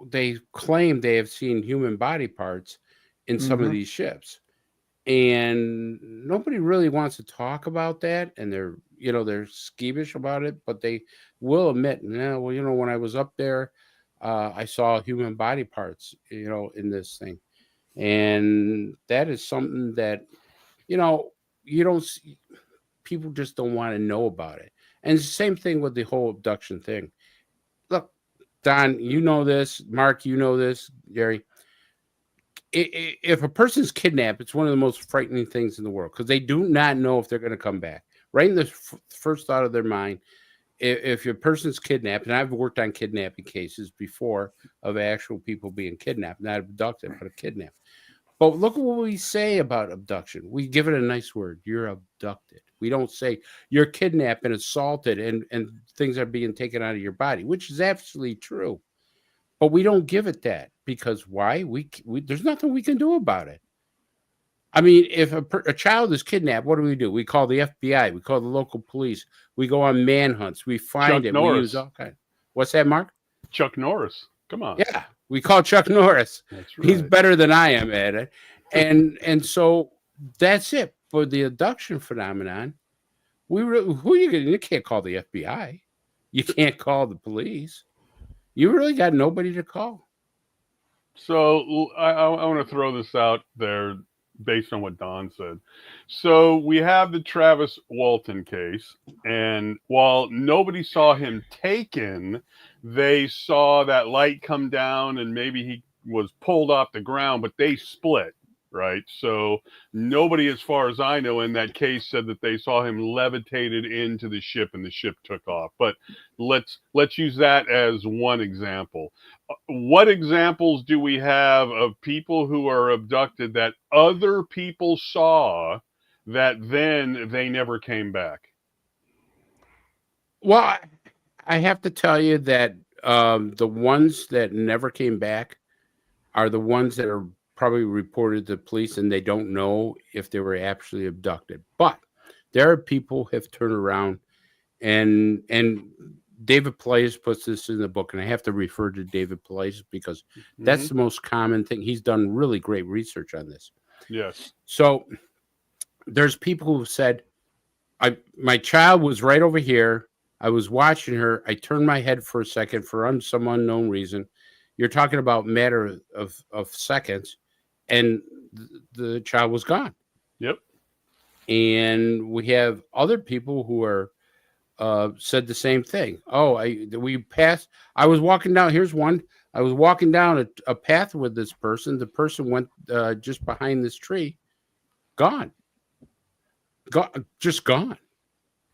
they claim they have seen human body parts in some of these ships, and nobody really wants to talk about that. And they're skeevish about it, but they will admit, when I was up there, I saw human body parts, in this thing. And that is something that, you don't see, people just don't want to know about it. And it's the same thing with the whole abduction thing. Look, Don, you know this. Mark, you know this. Gary, if a person's kidnapped, it's one of the most frightening things in the world because they do not know if they're going to come back. Right in the first thought of their mind, if your person's kidnapped, and I've worked on kidnapping cases before of actual people being kidnapped, not abducted, but kidnapped. But look at what we say about abduction. We give it a nice word. You're abducted. We don't say you're kidnapped and assaulted and things are being taken out of your body, which is absolutely true. But we don't give it that because why? We there's nothing we can do about it. I mean, if a child is kidnapped, what do? We call the FBI. We call the local police. We go on manhunts. We find Chuck it. Norris. We use all kinds. What's that, Mark? Chuck Norris. Come on. Yeah, we call Chuck Norris. That's right. He's better than I am at it. And so that's it. For the abduction phenomenon, you can't call the FBI. You can't call the police. You really got nobody to call. So I want to throw this out there based on what Don said. So we have the Travis Walton case, and while nobody saw him taken, they saw that light come down and maybe he was pulled off the ground, but they split, right? So nobody, as far as I know, in that case said that they saw him levitated into the ship and the ship took off. But let's use that as one example. What examples do we have of people who are abducted that other people saw that then they never came back? Well, I have to tell you that the ones that never came back are the ones that are probably reported to police and they don't know if they were actually abducted. But there are people who have turned around and David Place puts this in the book, and I have to refer to David Place because that's the most common thing. He's done really great research on this. Yes. So there's people who said, my child was right over here. I was watching her. I turned my head for a second for some unknown reason. You're talking about matter of seconds, and the child was gone. Yep. And we have other people who are said the same thing. Oh, I was walking down. Here's one. I was walking down a path with this person. The person went just behind this tree. Gone. Just gone.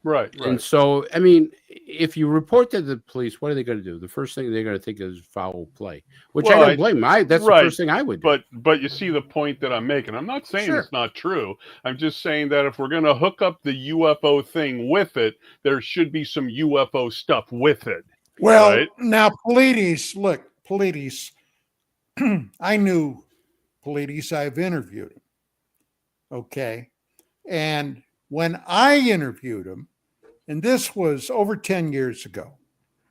Right. And so, I mean, if you report to the police, what are they going to do? The first thing they're going to think is foul play, which I don't blame. That's the first thing I would do. But you see the point that I'm making. I'm not saying it's not true. I'm just saying that if we're going to hook up the UFO thing with it, there should be some UFO stuff with it. Well, right? Now, Polides, I knew Polides. I've interviewed him. Okay. And when I interviewed him, and this was over 10 years ago,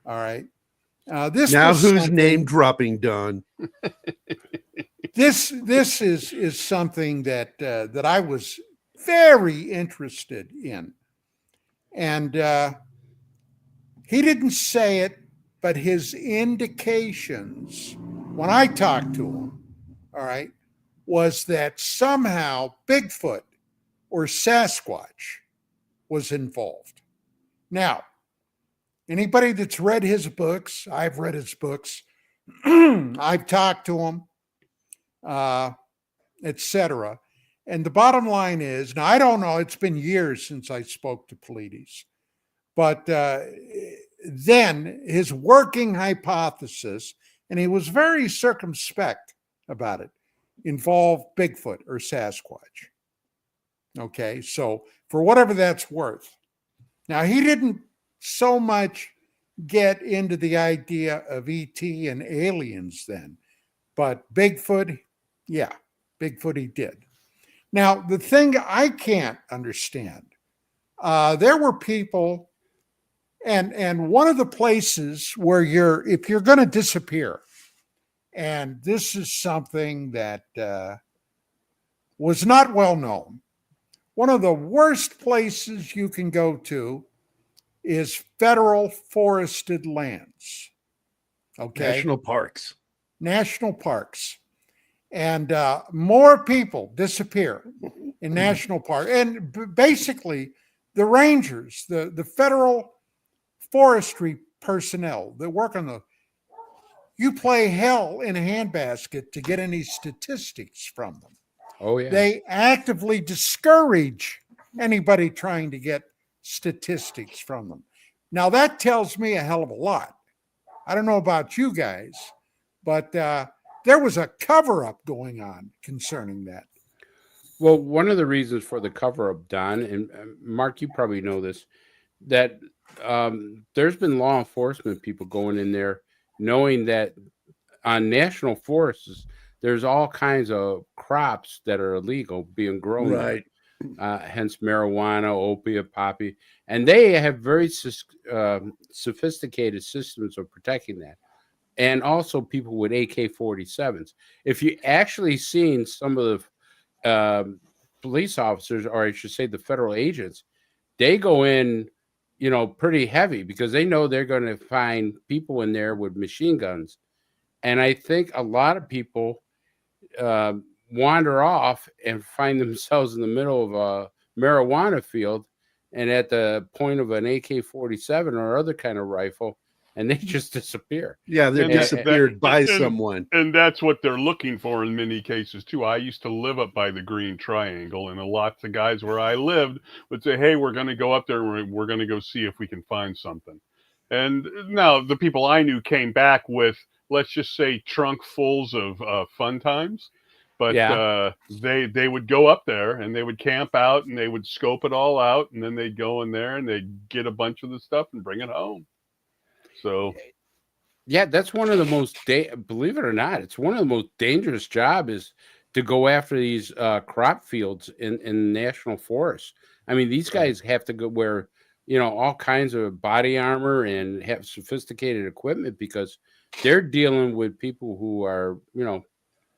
all right. Who's name dropping, Don? This is something that I was very interested in, and he didn't say it, but his indications when I talked to him, all right, was that somehow Bigfoot or Sasquatch was involved. Now, anybody that's read his books, I've read his books, I've talked to him, etc. And the bottom line is, now I don't know, it's been years since I spoke to Polides, but then his working hypothesis, and he was very circumspect about it, involved Bigfoot or Sasquatch. Okay, so for whatever that's worth. Now, he didn't so much get into the idea of ET and aliens then, but Bigfoot, yeah, Bigfoot he did. Now, the thing I can't understand, there were people, and one of the places where if you're going to disappear, and this is something that was not well known, one of the worst places you can go to is federal forested lands. Okay. National parks. And more people disappear in national parks. And basically, the rangers, the federal forestry personnel that work on you play hell in a handbasket to get any statistics from them. Oh, yeah. They actively discourage anybody trying to get statistics from them. Now, that tells me a hell of a lot. I don't know about you guys, but there was a cover-up going on concerning that. Well, one of the reasons for the cover-up, Don, and Mark, you probably know this, that there's been law enforcement people going in there knowing that on national forests, there's all kinds of crops that are illegal being grown Right. there. Hence marijuana, opiate, poppy. And they have very sophisticated systems of protecting that. And also people with AK-47s. If you actually seen some of the police officers, or I should say the federal agents, they go in, pretty heavy because they know they're going to find people in there with machine guns. And I think a lot of people wander off and find themselves in the middle of a marijuana field and at the point of an AK-47 or other kind of rifle, and they just disappear. Yeah, they're disappeared by someone. And that's what they're looking for in many cases, too. I used to live up by the Green Triangle, and lots of guys where I lived would say, hey, we're going to go up there, and we're going to go see if we can find something. And now the people I knew came back with, let's just say, trunk fulls of fun times. But they would go up there, and they would camp out, and they would scope it all out, and then they'd go in there, and they'd get a bunch of the stuff and bring it home. So, yeah, that's one of the most, believe it or not, it's one of the most dangerous jobs is to go after these crop fields in national forests. I mean, these guys have to go wear, all kinds of body armor and have sophisticated equipment because they're dealing with people who are,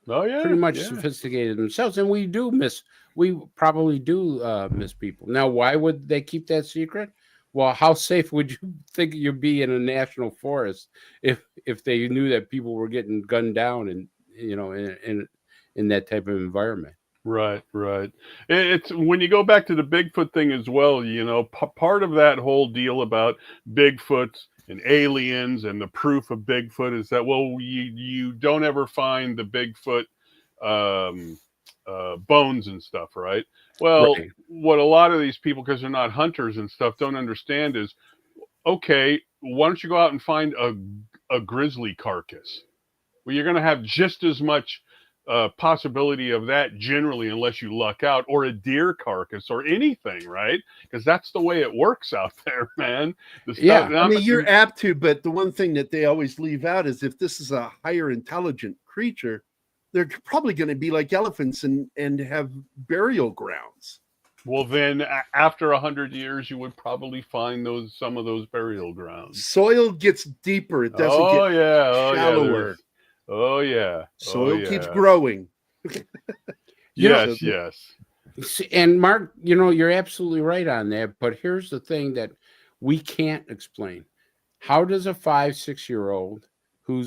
pretty much sophisticated themselves. And we probably do miss people. Now, why would they keep that secret? Well, how safe would you think you'd be in a national forest if they knew that people were getting gunned down and in that type of environment? Right. It's when you go back to the Bigfoot thing as well, part of that whole deal about Bigfoot and aliens and the proof of Bigfoot is that, well, you don't ever find the Bigfoot bones and stuff, right? Well, right. What a lot of these people, because they're not hunters and stuff, don't understand is, okay, why don't you go out and find a grizzly carcass? Well, you're going to have just as much possibility of that generally, unless you luck out, or a deer carcass or anything, right? Because that's the way it works out there, man. I mean, you're apt to, but the one thing that they always leave out is if this is a higher intelligent creature, they're probably going to be like elephants and have burial grounds. Well, then after 100 years, you would probably find some of those burial grounds. Soil gets deeper. It doesn't get shallower. Soil keeps growing. Yes. And Mark, you're absolutely right on that. But here's the thing that we can't explain. How does a 5-6-year-old who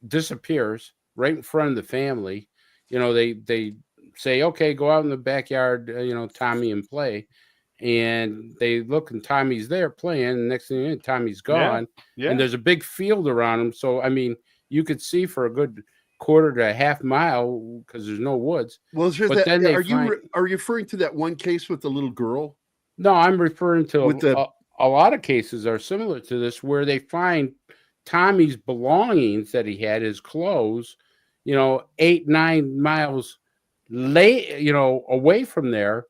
disappears right in front of the family, they say, okay, go out in the backyard, Tommy, and play. And they look and Tommy's there playing. And next thing you know, Tommy's gone. Yeah. And there's a big field around him. So, I mean, you could see for a good quarter to a half mile because there's no woods. Well, are you referring to that one case with the little girl? No, I'm referring to a lot of cases are similar to this where they find Tommy's belongings that he had, his clothes, 8-9 miles away from there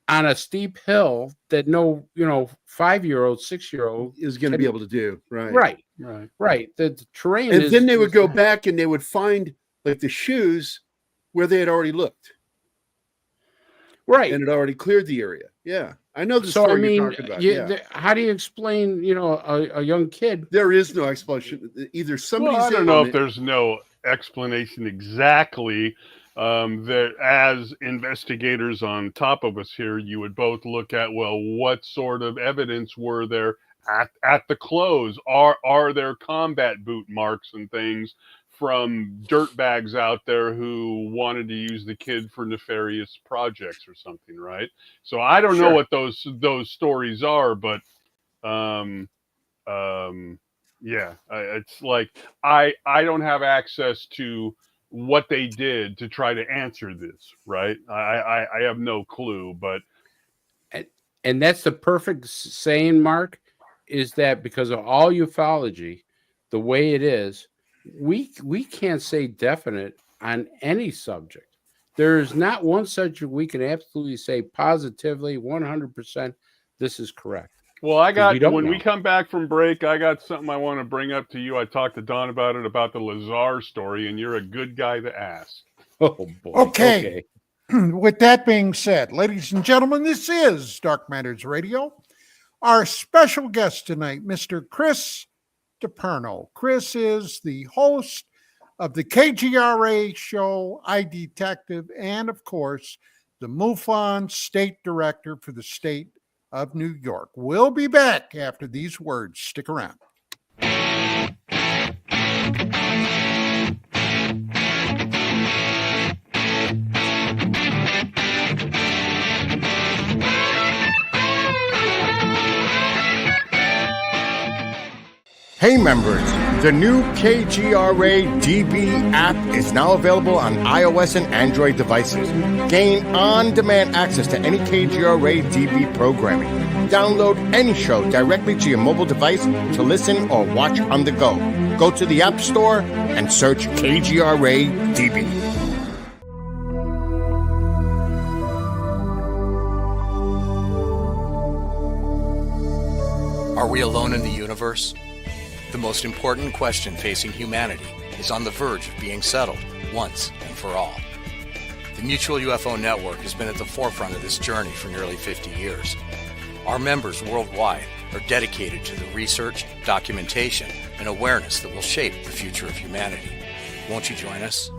on a steep hill that no 5-year-old, 6-year-old is going to be able to do. Right. The terrain and then they would go back and they would find like the shoes where they had already looked. Right. And it already cleared the area. Yeah. I know the story you're talking about. How do you explain, a young kid? There is no explanation. Either somebody's I don't know if there's no explanation exactly. That as investigators on top of us here, you would both look at, well, what sort of evidence were there at the close? Are there combat boot marks and things from dirtbags out there who wanted to use the kid for nefarious projects or something, right? So I don't know what those stories are, but Yeah, it's like I don't have access to what they did to try to answer this, right? I have no clue, but and that's the perfect saying, Mark, is that because of all ufology, the way it is, we can't say definite on any subject. There is not one subject we can absolutely say positively 100% this is correct. Well, when we come back from break, I got something I want to bring up to you. I talked to Don about it, about the Lazar story, and you're a good guy to ask. Oh, boy. Okay. With that being said, ladies and gentlemen, this is Dark Matters Radio. Our special guest tonight, Mr. Chris Deperno. Chris is the host of the KGRA show, I Detective, and of course, the MUFON State Director for the state of New York. We'll be back after these words. Stick around. Hey members, the new KGRAdb app is now available on iOS and Android devices. Gain on-demand access to any KGRAdb programming. Download any show directly to your mobile device to listen or watch on the go. Go to the App Store and search KGRAdb. Are we alone in the universe? The most important question facing humanity is on the verge of being settled once and for all. The Mutual UFO Network has been at the forefront of this journey for nearly 50 years. Our members worldwide are dedicated to the research, documentation, and awareness that will shape the future of humanity. Won't you join us?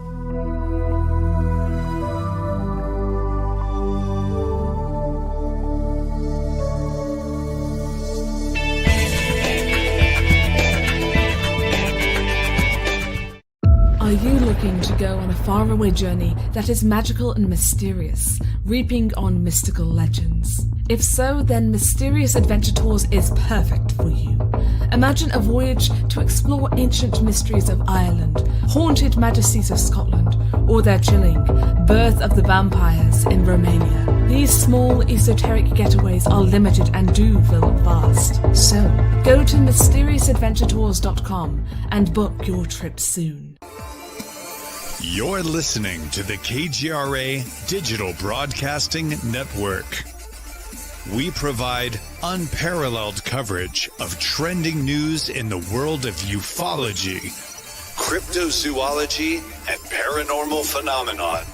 Are you looking to go on a faraway journey that is magical and mysterious, reaping on mystical legends? If so, then Mysterious Adventure Tours is perfect for you. Imagine a voyage to explore ancient mysteries of Ireland, haunted majesties of Scotland, or their chilling Birth of the Vampires in Romania. These small esoteric getaways are limited and do fill fast. So, go to mysteriousAdventuretours.com and book your trip soon. You're listening to the KGRA Digital Broadcasting Network. We provide unparalleled coverage of trending news in the world of ufology, cryptozoology, and paranormal phenomenon.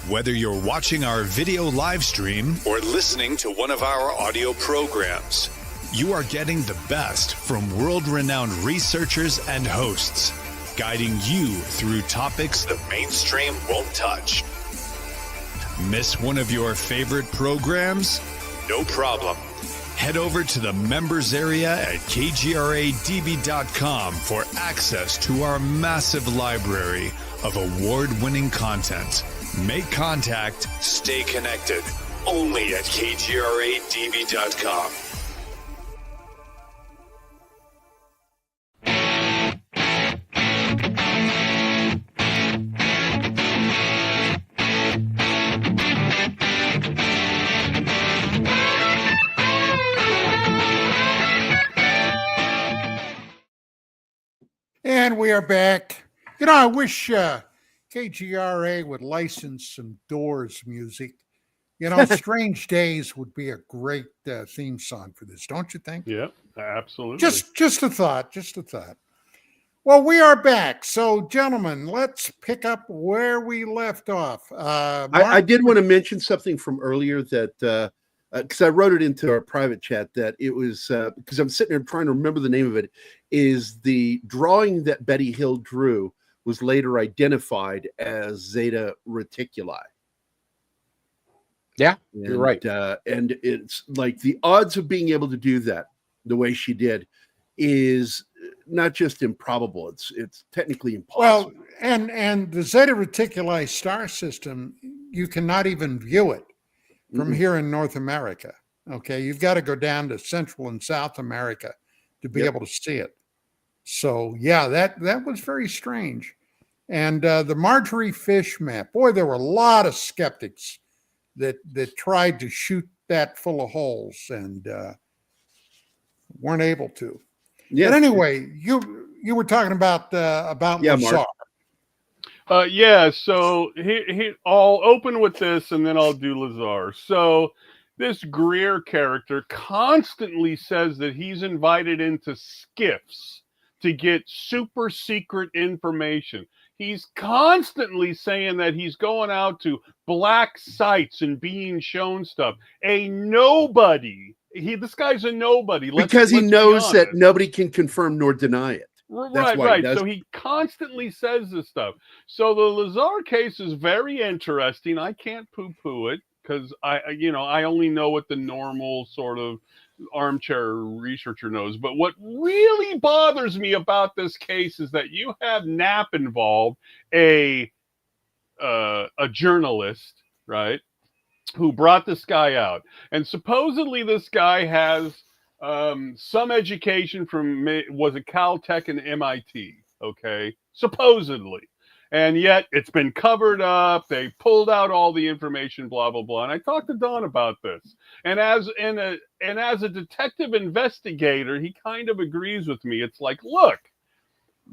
Whether you're watching our video live stream or listening to one of our audio programs, you are getting the best from world-renowned researchers and hosts, guiding you through topics the mainstream won't touch. Miss one of your favorite programs? No problem. Head over to the members area at KGRAdb.com for access to our massive library of award-winning content. Make contact, stay connected, only at KGRAdb.com. And we are back. You know, I wish KGRA would license some Doors music. You know, Strange Days would be a great theme song for this, don't you think? Yeah, absolutely. Just a thought, Well, we are back. So, gentlemen, let's pick up where we left off. I did want to mention something from earlier that, because I wrote it into our private chat, that it was, because I'm sitting there trying to remember the name of it, is the drawing that Betty Hill drew was later identified as Zeta Reticuli. Yeah, you're right. And it's like the odds of being able to do that the way she did is not just improbable, it's technically impossible. Well, and the Zeta Reticuli star system, you cannot even view it from here in North America. Okay, you've got to go down to Central and South America to be able to see it. So yeah, that was very strange. And the Marjorie Fish map, boy, there were a lot of skeptics that tried to shoot that full of holes and weren't able to. Yes. But anyway, you were talking about Lazar. So I'll open with this and then I'll do Lazar. So this Greer character constantly says that he's invited into skiffs to get super secret information. He's constantly saying that he's going out to black sites and being shown stuff. A nobody. This guy's a nobody. Because he knows that nobody can confirm nor deny it. Right. So he constantly says this stuff. So the Lazar case is very interesting. I can't poo-poo it because I only know what the normal sort of armchair researcher knows. But what really bothers me about this case is that you have Knapp involved, a journalist, right, who brought this guy out, and supposedly this guy has some education from, was it Caltech and MIT? Okay, supposedly. And yet it's been covered up. They pulled out all the information, blah, blah, blah. And I talked to Don about this. And as a detective investigator, he kind of agrees with me. It's like, look,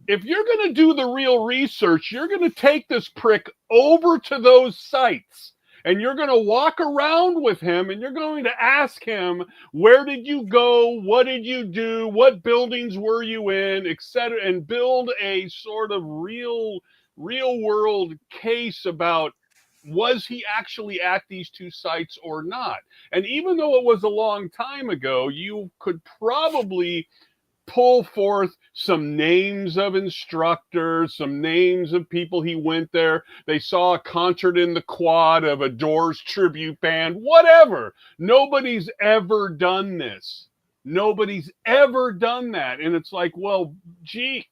if you're going to do the real research, you're going to take this prick over to those sites. And you're going to walk around with him and you're going to ask him, where did you go? What did you do? What buildings were you in, etc., and build a sort of real world case about, was he actually at these two sites or not? And even though it was a long time ago, you could probably pull forth some names of instructors, some names of people he went there. They saw a concert in the quad of a Doors tribute band, whatever. Nobody's ever done this. Nobody's ever done that. And it's like, well, gee,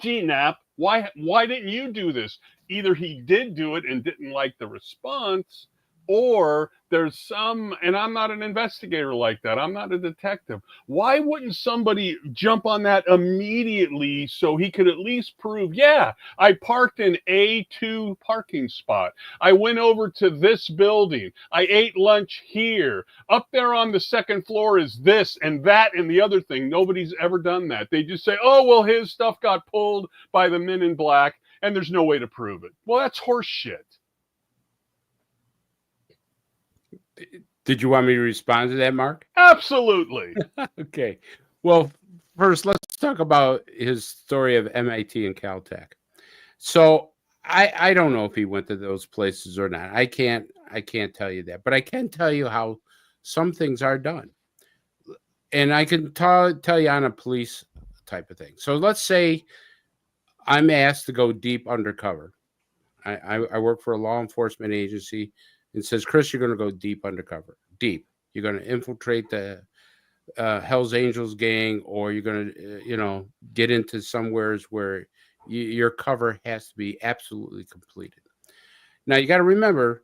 Knapp, why didn't you do this? Either he did do it and didn't like the response, or there's some, and I'm not an investigator like that. I'm not a detective. Why wouldn't somebody jump on that immediately so he could at least prove, yeah, I parked in A2 parking spot. I went over to this building. I ate lunch here. Up there on the second floor is this and that and the other thing. Nobody's ever done that. They just say, oh, well, his stuff got pulled by the men in black and there's no way to prove it. Well, that's horse shit. Did you want me to respond to that, Mark? Absolutely. Okay. Well, first, let's talk about his story of MIT and Caltech. So I don't know if he went to those places or not. I can't tell you that, but I can tell you how some things are done. And I can tell you on a police type of thing. So let's say I'm asked to go deep undercover. I work for a law enforcement agency. It says, Chris, you're going to go deep undercover. Deep. You're going to infiltrate the Hell's Angels gang, or you're going to, get into somewheres where your cover has to be absolutely completed. Now, you got to remember,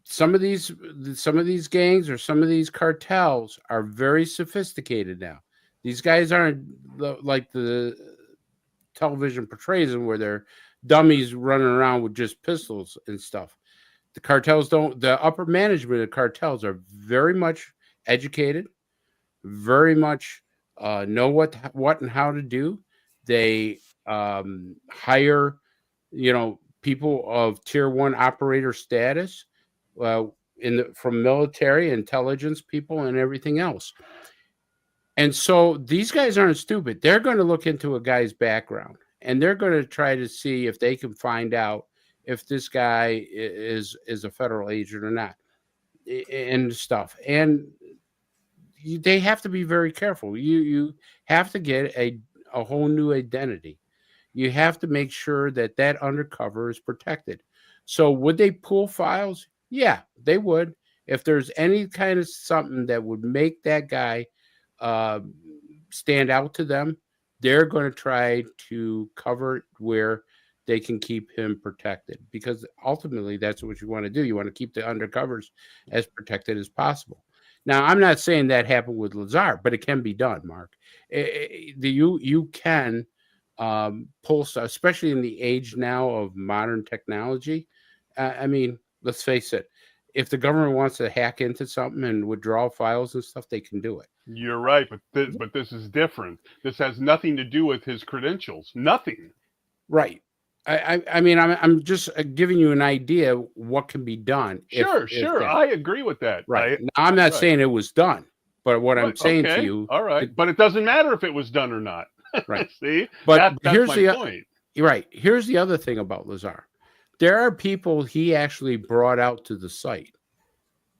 some of these gangs or some of these cartels are very sophisticated now. These guys aren't like the television portrays them, where they're dummies running around with just pistols and stuff. The cartels the upper management of cartels are very much educated, very much know what and how to do. They hire, people of tier 1 operator status from military intelligence people and everything else. And so these guys aren't stupid. They're going to look into a guy's background and they're going to try to see if they can find out if this guy is a federal agent or not, and stuff. And they have to be very careful. You have to get a whole new identity. You have to make sure that undercover is protected. So would they pull files? Yeah, they would. If there's any kind of something that would make that guy stand out to them, they're going to try to cover it where they can keep him protected, because ultimately that's what you want to do. You want to keep the undercovers as protected as possible. Now, I'm not saying that happened with Lazar, but it can be done, Mark. You can pull stuff, especially in the age now of modern technology. I mean, let's face it. If the government wants to hack into something and withdraw files and stuff, they can do it. You're right, but this is different. This has nothing to do with his credentials. Nothing. Right. I mean, I'm just giving you an idea of what can be done. Sure. I agree with that. Right. Now, I'm not saying it was done, but what I'm saying to you. All right. But it doesn't matter if it was done or not. Right. See? But that's here's my point. Right. Here's the other thing about Lazar. There are people he actually brought out to the site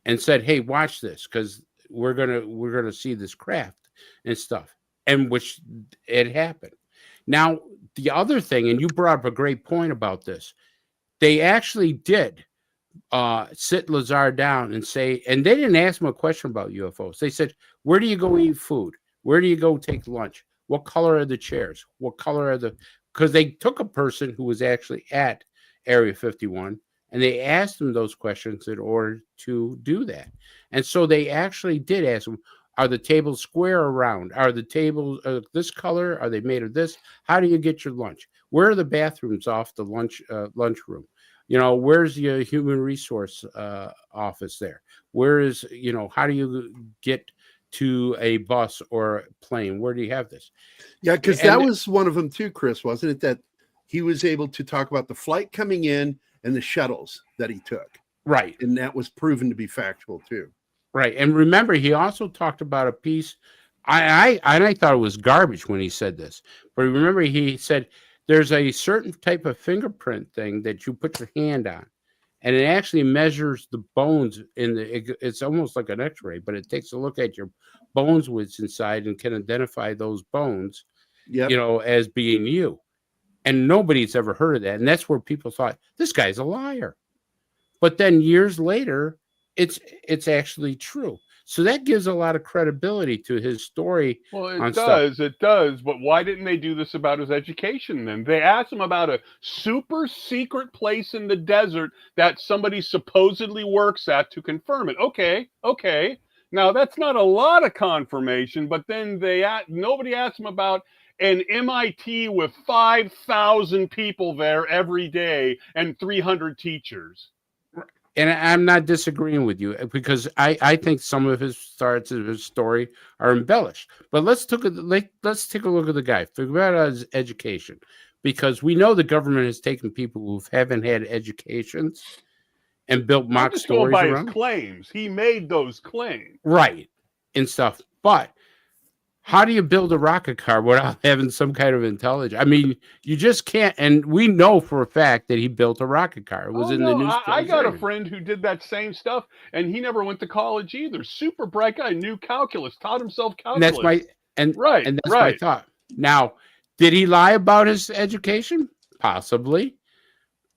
and said, "Hey, watch this, because we're gonna see this craft and stuff," and which it happened. Now, the other thing, and you brought up a great point about this, they actually did sit Lazar down and say, and they didn't ask him a question about UFOs. They said, "Where do you go eat food? Where do you go take lunch? What color are the chairs? What color are the?" Because they took a person who was actually at Area 51 and they asked him those questions in order to do that. And so they actually did ask him, are the tables square or round? Are the tables this color? Are they made of this? How do you get your lunch? Where are the bathrooms off the lunchroom? You know, where's your human resource office there? Where is, you know, how do you get to a bus or a plane? Where do you have this? Yeah, because that was one of them too, Chris, wasn't it? That he was able to talk about the flight coming in and the shuttles that he took. Right. And that was proven to be factual too. Right. And remember, he also talked about a piece. I thought it was garbage when he said this. But remember, he said there's a certain type of fingerprint thing that you put your hand on. And it actually measures the bones it's almost like an x-ray, but it takes a look at your bones what's inside and can identify those bones, you know, as being you. And nobody's ever heard of that. And that's where people thought, this guy's a liar. But then years later, it's actually true. So that gives a lot of credibility to his story. Well, it does. But why didn't they do this about his education then? They asked him about a super secret place in the desert that somebody supposedly works at to confirm it. Okay. Now, that's not a lot of confirmation, but then nobody asked him about an MIT with 5,000 people there every day and 300 teachers. And I'm not disagreeing with you, because I think some of his starts of his story are embellished. But let's take a look at the guy. Figure out his education, because we know the government has taken people who haven't had educations and built mock stories by around his claims. He made those claims, right, and stuff. But how do you build a rocket car without having some kind of intelligence? I mean, you just can't. And we know for a fact that he built a rocket car. It was the news. I got a friend who did that same stuff, and he never went to college either. Super bright guy, knew calculus, taught himself calculus. And that's my thought. Now, did he lie about his education? Possibly.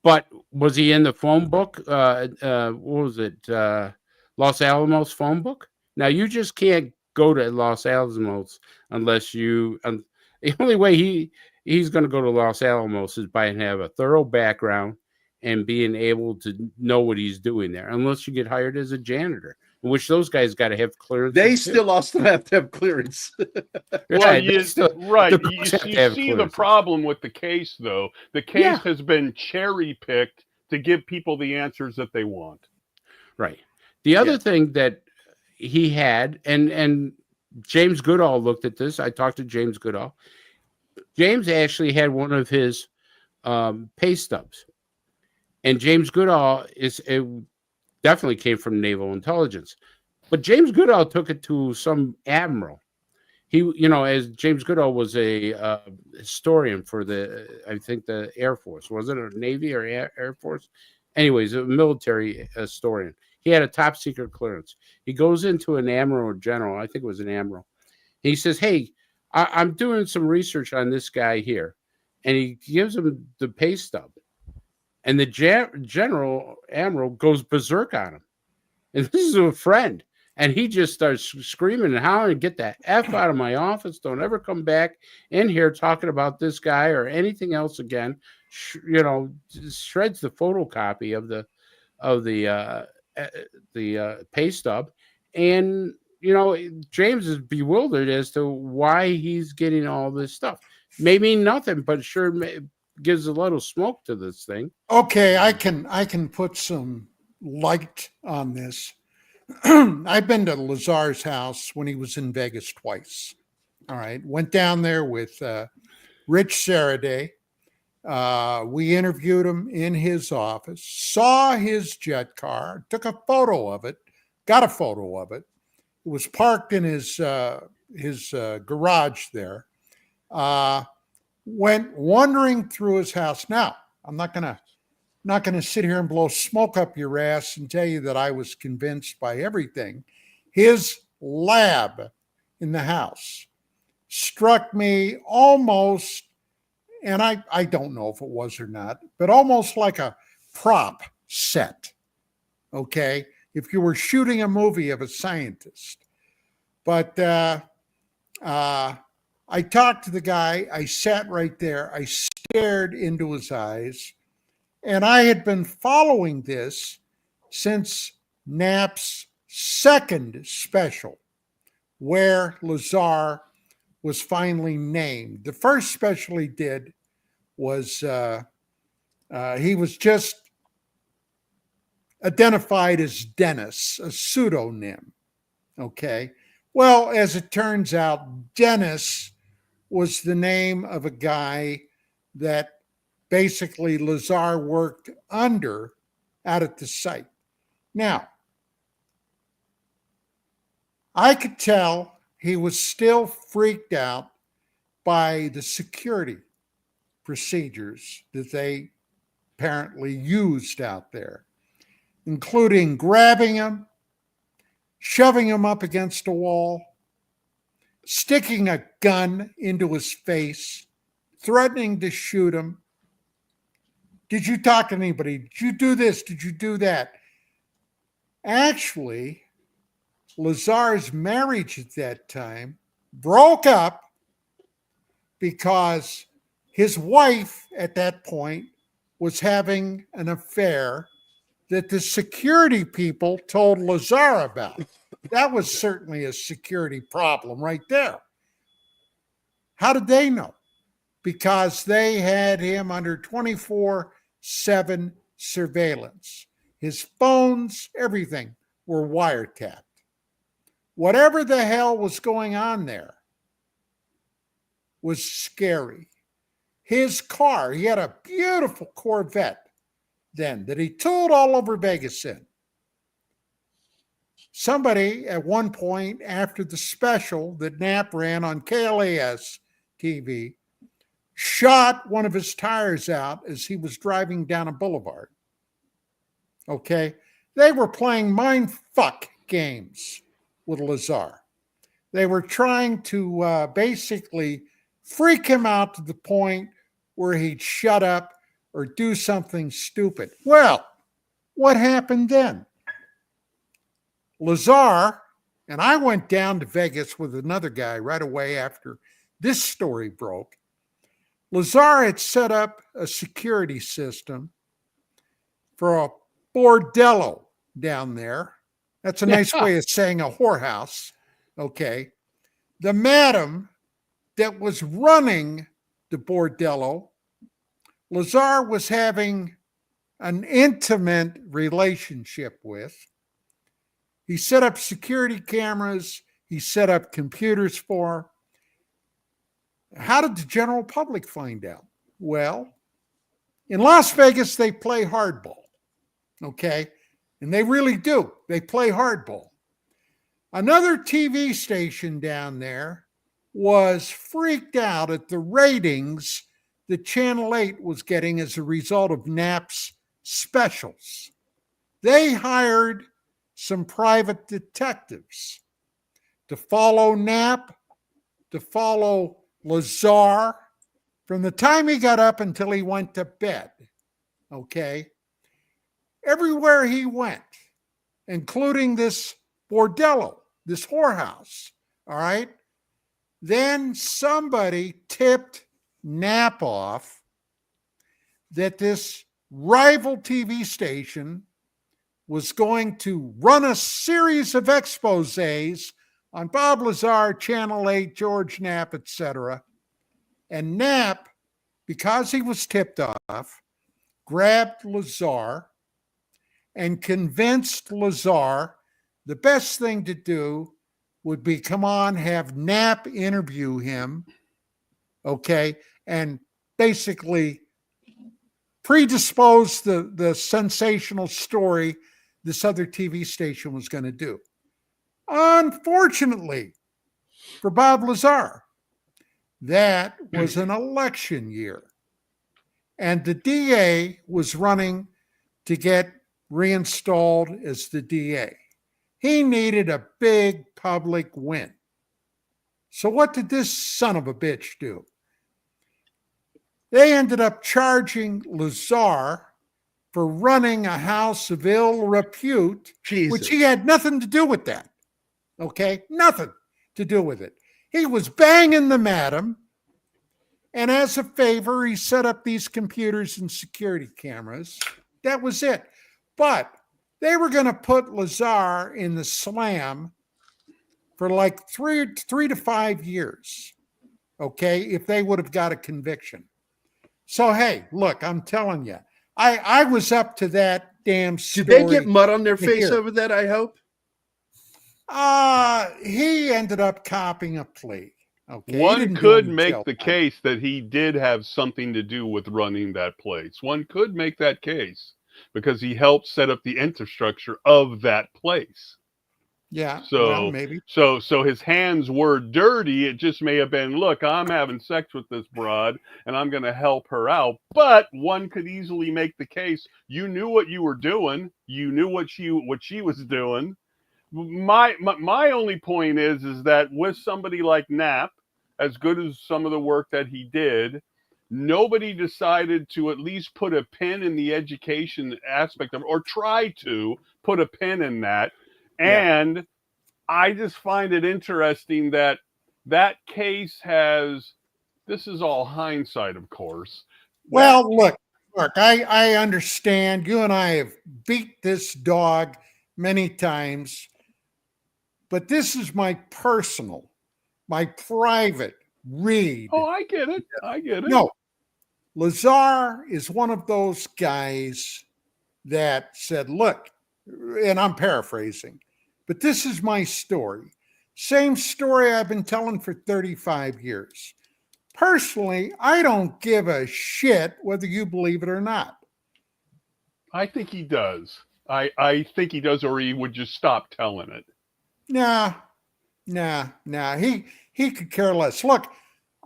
But was he in the phone book? What was it? Los Alamos phone book? Now, you just can't go to Los Alamos unless you. The only way he's going to go to Los Alamos is by and have a thorough background and being able to know what he's doing there. Unless you get hired as a janitor, in which those guys got to have clearance. They still also have to have clearance. Well, you see the problem with the case, though. The case has been cherry picked to give people the answers that they want. Right. The other thing that he had, and James Goodall looked at this. I talked to James Goodall. James actually had one of his pay stubs, and James Goodall definitely came from naval intelligence, but James Goodall took it to some admiral. He, as James Goodall was a historian for the Air Force. Was it a Navy or Air Force? Anyways, a military historian. He had a top secret clearance. He goes into an admiral or general. I think it was an admiral. He says, "Hey, I'm doing some research on this guy here," and he gives him the pay stub. And the admiral goes berserk on him. And this is a friend. And he just starts screaming and hollering, "Get the F out of my office. Don't ever come back in here talking about this guy or anything else again." Shreds the photocopy of the pay stub And, James is bewildered as to why he's getting all this stuff. Maybe nothing, but sure gives a little smoke to this thing. Okay, I can put some light on this. I've been to Lazar's house when he was in Vegas twice. All right. Went down there with Rich Saraday. We interviewed him in his office, saw his jet car, took a photo of it, got a photo of it. It was parked in his garage there. Went wandering through his house. Now, I'm not gonna sit here and blow smoke up your ass and tell you that I was convinced by everything. His lab in the house struck me almost, and I don't know if it was or not, but almost like a prop set. Okay, if you were shooting a movie of a scientist. But I talked to the guy. I sat right there. I stared into his eyes. And I had been following this since Knapp's second special, where Lazar was finally named. The first special he did was he was just identified as Dennis, a pseudonym. Okay. Well, as it turns out, Dennis was the name of a guy that basically Lazar worked under out at the site. Now, I could tell he was still freaked out by the security procedures that they apparently used out there, including grabbing him, shoving him up against a wall, sticking a gun into his face, threatening to shoot him. Did you talk to anybody? Did you do this? Did you do that? Actually, Lazar's marriage at that time broke up because his wife at that point was having an affair that the security people told Lazar about. That was certainly a security problem right there. How did they know? Because they had him under 24/7 surveillance. His phones, everything were wiretapped. Whatever the hell was going on there was scary. His car, he had a beautiful Corvette then that he tooled all over Vegas in. Somebody at one point after the special that Knapp ran on KLAS TV shot one of his tires out as he was driving down a boulevard. Okay? They were playing mind fuck games with Lazar. They were trying to basically freak him out to the point where he'd shut up or do something stupid. Well, what happened then? Lazar, and I went down to Vegas with another guy right away after this story broke. Lazar had set up a security system for a bordello down there. That's a nice way of saying a whorehouse. Okay. The madam that was running the bordello, Lazar was having an intimate relationship with. He set up security cameras. He set up computers for her. How did the general public find out? Well, in Las Vegas, they play hardball. Okay? And they really do. They play hardball. Another TV station down there was freaked out at the ratings that Channel 8 was getting as a result of Knapp's specials. They hired some private detectives to follow Knapp, to follow Lazar from the time he got up until he went to bed. Okay? Everywhere he went, including this bordello, this whorehouse. All right? Then somebody tipped Knapp off that this rival TV station was going to run a series of exposés on Bob Lazar, Channel 8, George Knapp, etc. And Knapp, because he was tipped off, grabbed Lazar and convinced Lazar the best thing to do would be, come on, have Knapp interview him, okay, and basically predispose the sensational story this other TV station was going to do. Unfortunately for Bob Lazar, that was an election year, and the DA was running to get reinstalled as the DA. He needed a big public win. So what did this son of a bitch do? They ended up charging Lazar for running a house of ill repute, which he had nothing to do with that. Okay? Nothing to do with it. He was banging the madam, and as a favor, he set up these computers and security cameras. That was it. But they were going to put Lazar in the slam for like 3 to 5 years, okay, if they would have got a conviction. So, hey, look, I'm telling you, I was up to that damn story. Did they get mud on their face over that, I hope? He ended up copping a plea. Okay. One could make the case that he did have something to do with running that place. One could make that case because he helped set up the infrastructure of that place. Yeah, so well, maybe. So his hands were dirty. It just may have been, look, I'm having sex with this broad and I'm going to help her out. But one could easily make the case, you knew what you were doing. You knew what she was doing. My only point is that with somebody like Knapp, as good as some of the work that he did, nobody decided to at least put a pin in the education aspect of it, or try to put a pin in that. And I just find it interesting that that case has, this is all hindsight, of course. Well, look, I understand. You and I have beat this dog many times, but this is my personal, my private read. Oh, I get it. I get it. No, Lazar is one of those guys that said, look, and I'm paraphrasing, but this is my story. Same story I've been telling for 35 years. Personally, I don't give a shit whether you believe it or not. I think he does. I think he does, or he would just stop telling it. Nah. He could care less. Look,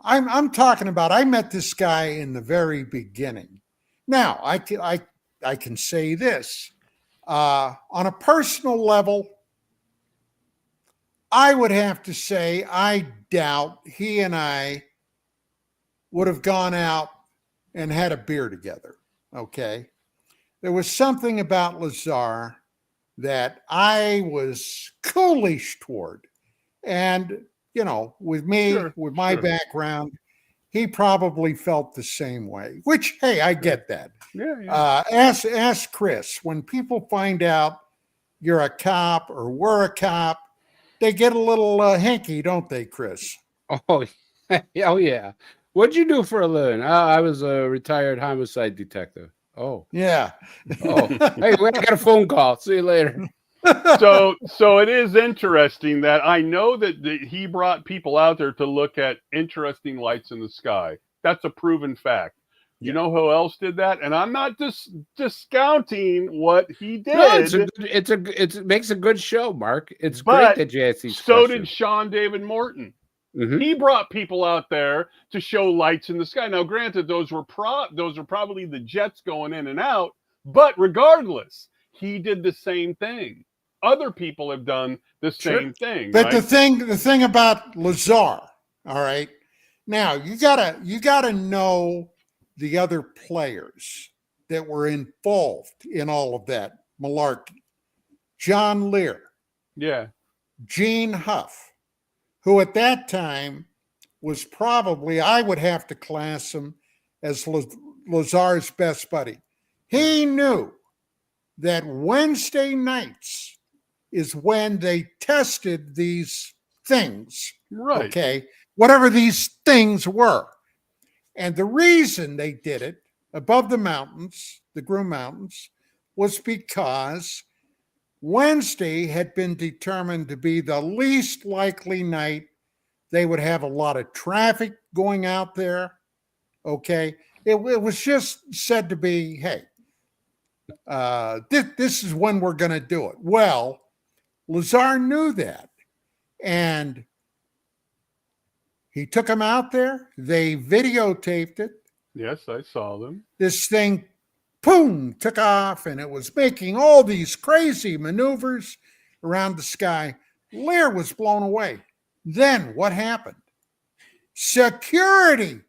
I'm talking about, I met this guy in the very beginning. Now, I can say this. On a personal level, I would have to say I doubt he and I would have gone out and had a beer together, okay? There was something about Lazar that I was coolish toward. And, you know, with me, with my background, he probably felt the same way, which, hey, I get that. Yeah. Ask Chris, when people find out you're a cop or were a cop, they get a little hanky, don't they, Chris? Oh yeah. What'd you do for a living? I was a retired homicide detective. Oh. Yeah. Oh. Hey, I got a phone call. See you later. So it is interesting that I know that he brought people out there to look at interesting lights in the sky. That's a proven fact. You know who else did that? And I'm not discounting what he did. No, it makes a good show, Mark. It's great that you asked these so questions. did Sean David Morton. Mm-hmm. He brought people out there to show lights in the sky. Now, granted, those are probably the jets going in and out. But regardless, he did the same thing. Other people have done the same thing. But right? the thing about Lazar, all right. Now you gotta know the other players that were involved in all of that malarkey. John Lear. Yeah. Gene Huff, who at that time was probably, I would have to class him as Lazar's best buddy. He knew that Wednesday nights is when they tested these things. Right. Okay. Whatever these things were. And the reason they did it above the mountains, the Groom Mountains, was because Wednesday had been determined to be the least likely night. They would have a lot of traffic going out there. Okay. It was just said to be, hey, this is when we're going to do it. Well, Lazar knew that. And he took them out there. They videotaped it. Yes, I saw them. This thing, boom, took off, and it was making all these crazy maneuvers around the sky. Lear was blown away. Then what happened? Security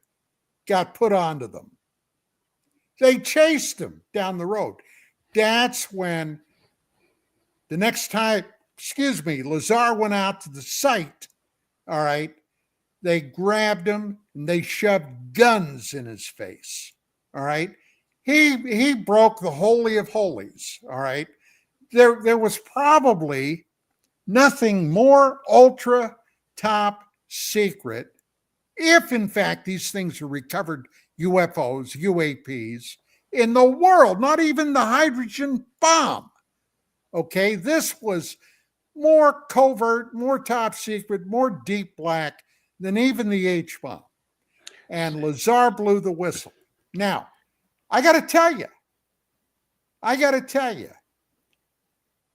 got put onto them. They chased them down the road. That's when the next time, Lazar went out to the site. All right. They grabbed him and they shoved guns in his face. All right. He broke the Holy of Holies. All right. There was probably nothing more ultra top secret, if in fact these things are recovered UFOs, UAPs, in the world, not even the hydrogen bomb. Okay. This was more covert, more top secret, more deep black than even the H-bomb. And Lazar blew the whistle. Now, I got to tell you,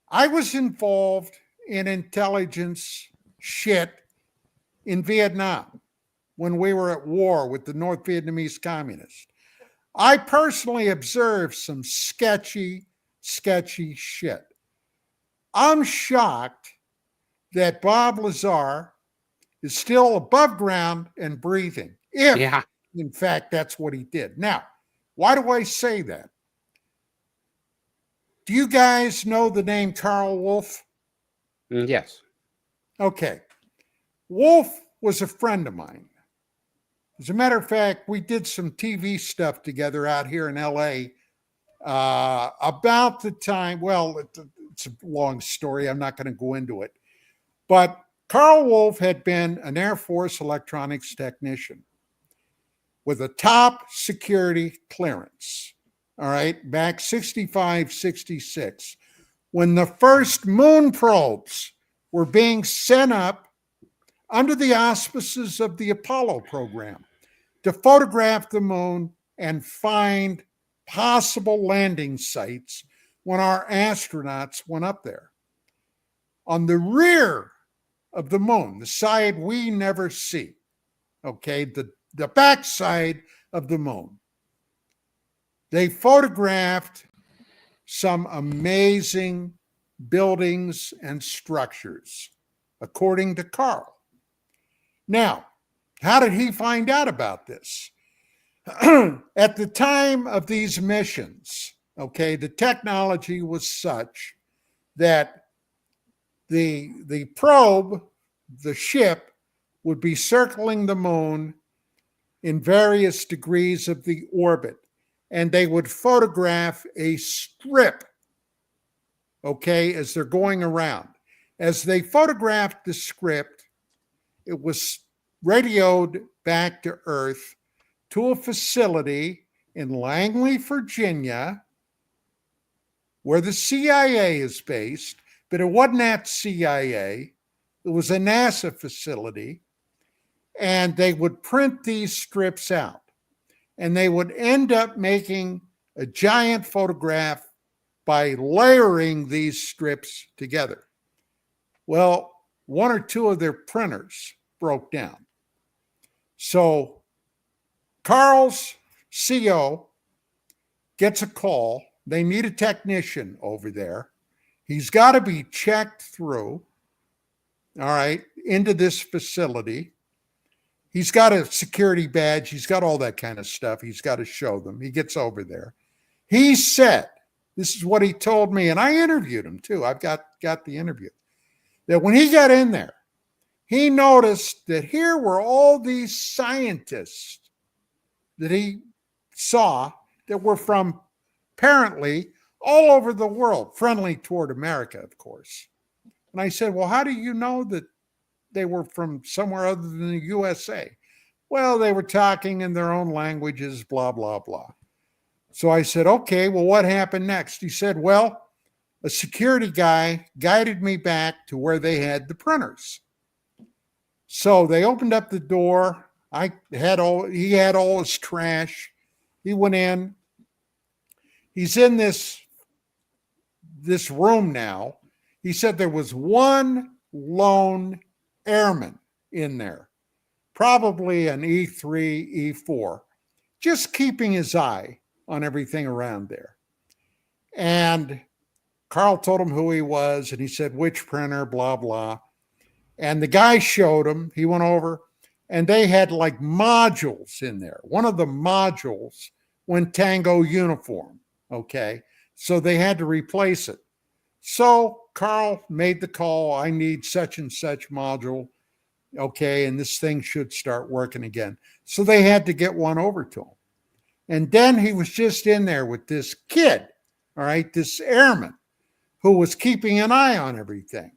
I was involved in intelligence shit in Vietnam when we were at war with the North Vietnamese communists. I personally observed some sketchy shit. I'm shocked that Bob Lazar is still above ground and breathing, if in fact that's what he did. Now, why do I say that? Do you guys know the name Carl Wolf? Yes. Okay. Wolf was a friend of mine. As a matter of fact, we did some TV stuff together out here in LA about the time, well, it's a long story. I'm not going to go into it. But Carl Wolf had been an Air Force electronics technician with a top security clearance. All right, back 65, 66, when the first moon probes were being sent up under the auspices of the Apollo program to photograph the moon and find possible landing sites when our astronauts went up there. On the rear of the moon, the side we never see, okay, the back side of the moon, they photographed some amazing buildings and structures, according to Carl. Now, how did he find out about this? At the time of these missions, okay, the technology was such that the probe, the ship, would be circling the moon in various degrees of the orbit, and they would photograph a strip, okay, as they're going around. As they photographed the script, it was radioed back to Earth to a facility in Langley, Virginia, where the CIA is based, but it wasn't at CIA. It was a NASA facility, and they would print these strips out, and they would end up making a giant photograph by layering these strips together. Well, one or two of their printers broke down. So Carl's CO gets a call. They need a technician over there. He's got to be checked through, all right, into this facility. He's got a security badge. He's got all that kind of stuff. He's got to show them. He gets over there. He said, this is what he told me, and I interviewed him too. I've got the interview. That when he got in there, he noticed that here were all these scientists that he saw that were from apparently all over the world, friendly toward America, of course. And I said, well, how do you know that they were from somewhere other than the USA? Well, they were talking in their own languages, blah, blah, blah. So I said, okay, well, what happened next? He said, well, a security guy guided me back to where they had the printers. So they opened up the door. He had all his trash. He went in. He's in this room now. He said there was one lone airman in there, probably an E3, E4, just keeping his eye on everything around there. And Carl told him who he was, and he said, which printer, blah, blah. And the guy showed him. He went over, and they had like modules in there. One of the modules went Tango uniform, okay? So they had to replace it. So Carl made the call, I need such and such module, okay, and this thing should start working again. So they had to get one over to him. And then he was just in there with this kid, all right, this airman, who was keeping an eye on everything.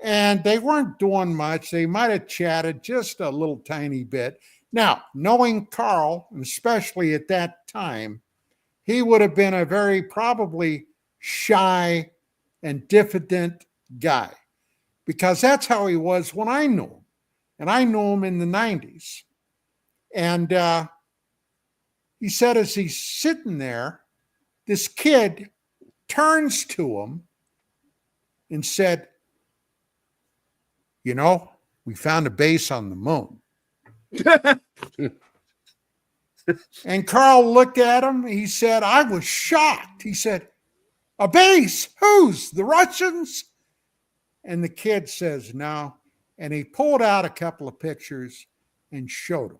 And they weren't doing much. They might have chatted just a little tiny bit. Now, knowing Carl, and especially at that time, he would have been a very probably shy and diffident guy, because that's how he was when I knew him. And I knew him in the 90s. And he said, as he's sitting there, this kid turns to him and said, you know, we found a base on the moon. And Carl looked at him. He said, I was shocked. He said, a base? Whose? The Russians? And the kid says, no. And he pulled out a couple of pictures and showed him.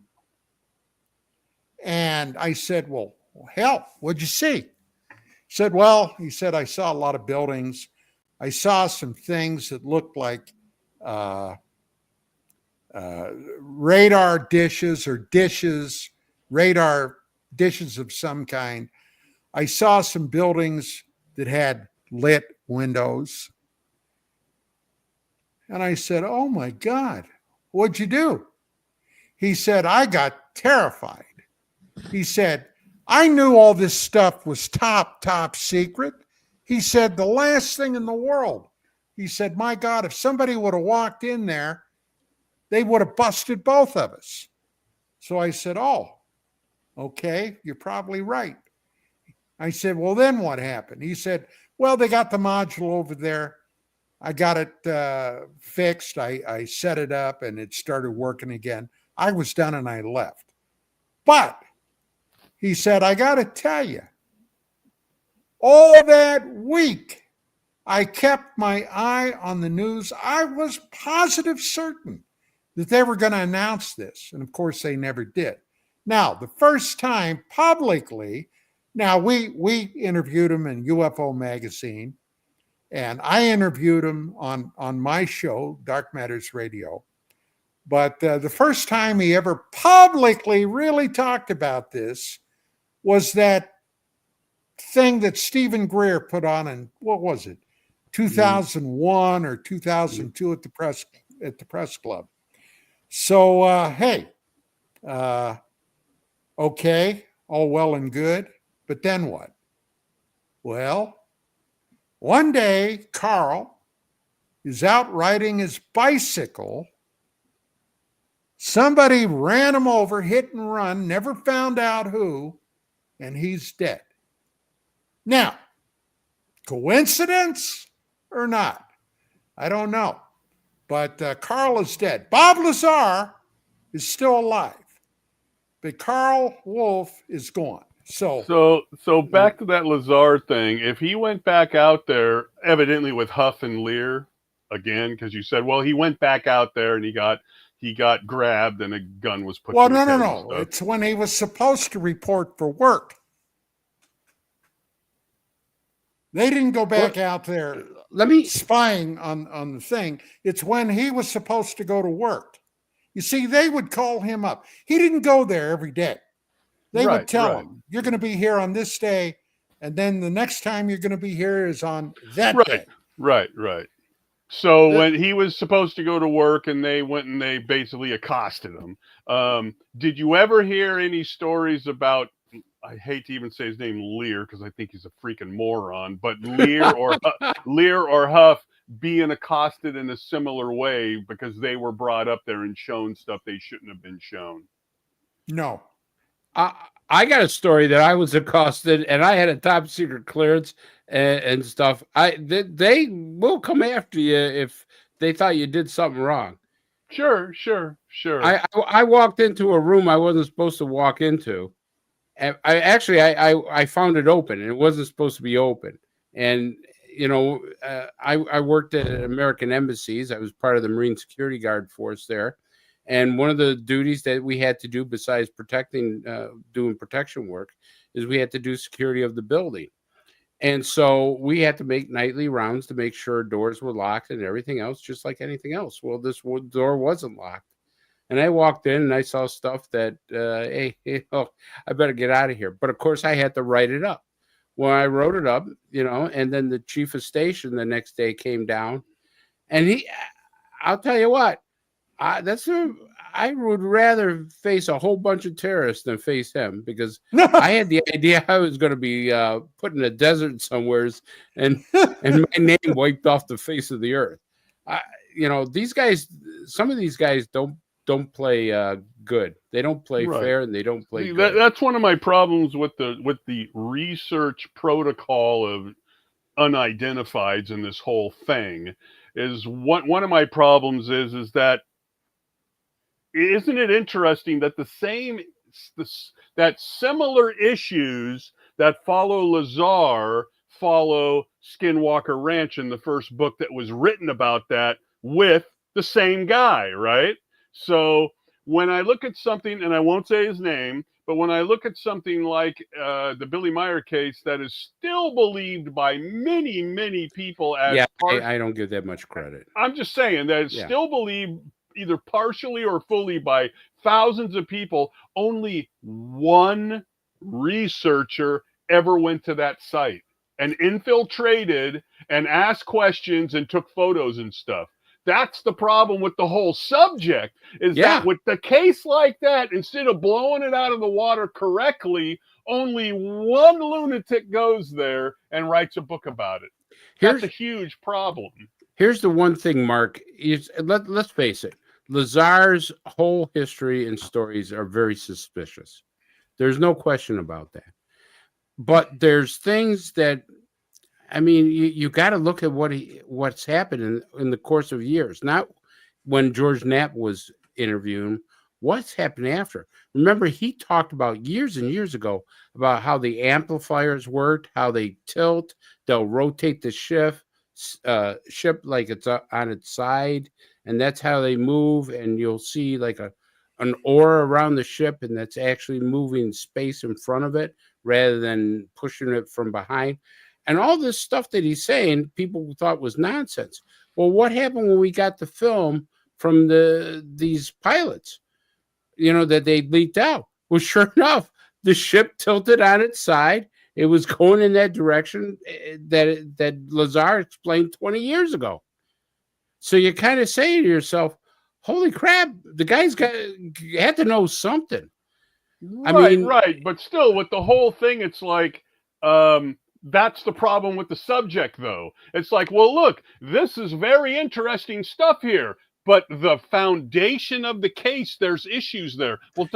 And I said, well, hell, what'd you see? He said, well, he said, I saw a lot of buildings. I saw some things that looked like radar dishes or dishes, radar dishes of some kind. I saw some buildings that had lit windows. And I said, oh my God, what'd you do? He said, I got terrified. He said, I knew all this stuff was top secret. He said, the last thing in the world. He said, my God, if somebody would have walked in there, they would have busted both of us. So I said, oh, okay, you're probably right. I said, well, then what happened? He said, well, they got the module over there. I got it fixed. I set it up and it started working again. I was done and I left. But he said, I got to tell you, all that week, I kept my eye on the news. I was positive certain that they were going to announce this. And of course, they never did. Now, the first time publicly, now we interviewed him in UFO Magazine, and I interviewed him on my show, Dark Matters Radio. But the first time he ever publicly really talked about this was that thing that Stephen Greer put on in, what was it, 2001 or 2002 at the press club. So, hey, okay, all well and good, but then what? Well, one day, Carl is out riding his bicycle. Somebody ran him over, hit and run, never found out who, and he's dead. Now, coincidence or not? I don't know. But Carl is dead. Bob Lazar is still alive. But Carl Wolf is gone. So back to that Lazar thing. If he went back out there, evidently with Huff and Lear again, because you said, well, he went back out there and he got grabbed and a gun was put. Well, no. It's when he was supposed to report for work. They didn't go back out there spying on the thing. It's when he was supposed to go to work. You see, they would call him up. He didn't go there every day. They would tell him, you're going to be here on this day And then the next time you're going to be here is on that day. Right. So when he was supposed to go to work and they went and they basically accosted him, did you ever hear any stories about, I hate to even say his name, Lear, because I think he's a freaking moron, but Lear or Huff being accosted in a similar way because they were brought up there and shown stuff they shouldn't have been shown? No. I got a story that I was accosted and I had a top secret clearance and stuff. They will come after you if they thought you did something wrong. Sure. I walked into a room I wasn't supposed to walk into. And I found it open and it wasn't supposed to be open. And, I worked at American embassies. I was part of the Marine Security Guard force there. And one of the duties that we had to do besides doing protection work is we had to do security of the building. And so we had to make nightly rounds to make sure doors were locked and everything else, just like anything else. Well, this door wasn't locked. And I walked in and I saw stuff that, hey, I better get out of here. But of course, I had to write it up. Well, I wrote it up, and then the chief of station the next day came down. And I'll tell you what, I would rather face a whole bunch of terrorists than face him, because I had the idea I was going to be put in a desert somewhere and my name wiped off the face of the earth. These guys, some of these guys don't play good. They don't play fair, and they don't play good. That's one of my problems with the research protocol of unidentifieds in this whole thing. Is one of my problems is that, isn't it interesting that that similar issues that follow Lazar follow Skinwalker Ranch in the first book that was written about that with the same guy, right? So when I look at something, and I won't say his name, but when I look at something like the Billy Meyer case that is still believed by many, many people as I don't give that much credit. I'm just saying that it's still believed either partially or fully by thousands of people. Only one researcher ever went to that site and infiltrated and asked questions and took photos and stuff. That's the problem with the whole subject, is that with the case like that, instead of blowing it out of the water correctly, only one lunatic goes there and writes a book about it. That's a huge problem. Here's the one thing, Mark. Let's face it. Lazar's whole history and stories are very suspicious. There's no question about that. But there's things that, I mean, you got to look at what's happened in the course of years. Not when George Knapp was interviewing, what's happened after. Remember, he talked about years and years ago about how the amplifiers worked, how they tilt, they'll rotate the ship like it's on its side, and that's how they move. And you'll see like an aura around the ship, and that's actually moving space in front of it rather than pushing it from behind. And all this stuff that he's saying, people thought was nonsense. Well, what happened when we got the film from these pilots, that they leaked out? Well, sure enough, the ship tilted on its side. It was going in that direction that Lazar explained 20 years ago. So you kind of say to yourself, holy crap, the guy's had to know something. Right. But still, with the whole thing, it's like, that's the problem with the subject, though. It's like, well, look, this is very interesting stuff here, but the foundation of the case, there's issues there. Well,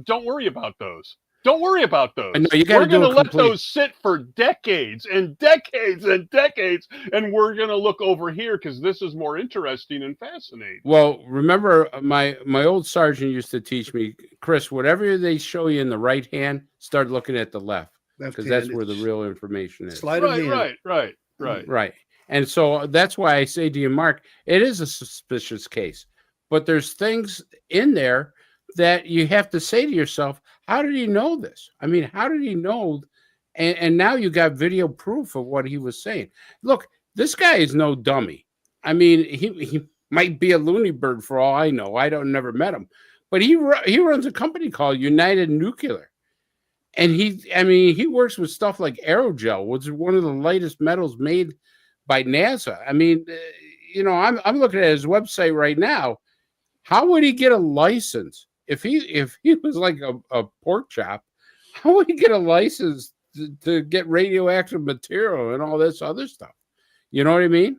don't worry about those. Don't worry about those. No, we're going to let those sit for decades and decades and decades, and we're going to look over here because this is more interesting and fascinating. Well, remember, my old sergeant used to teach me, Chris, whatever they show you in the right hand, start looking at the left. Because that's where the real information is. Right. And so that's why I say to you, Mark, it is a suspicious case. But there's things in there that you have to say to yourself, how did he know this? I mean, how did he know? And now you got video proof of what he was saying. Look, this guy is no dummy. I mean, he might be a loony bird for all I know. I never met him. But he runs a company called United Nuclear. And he works with stuff like aerogel, which is one of the lightest metals made by NASA. I mean, I'm looking at his website right now. How would he get a license if he was like a pork chop? How would he get a license to get radioactive material and all this other stuff? You know what I mean?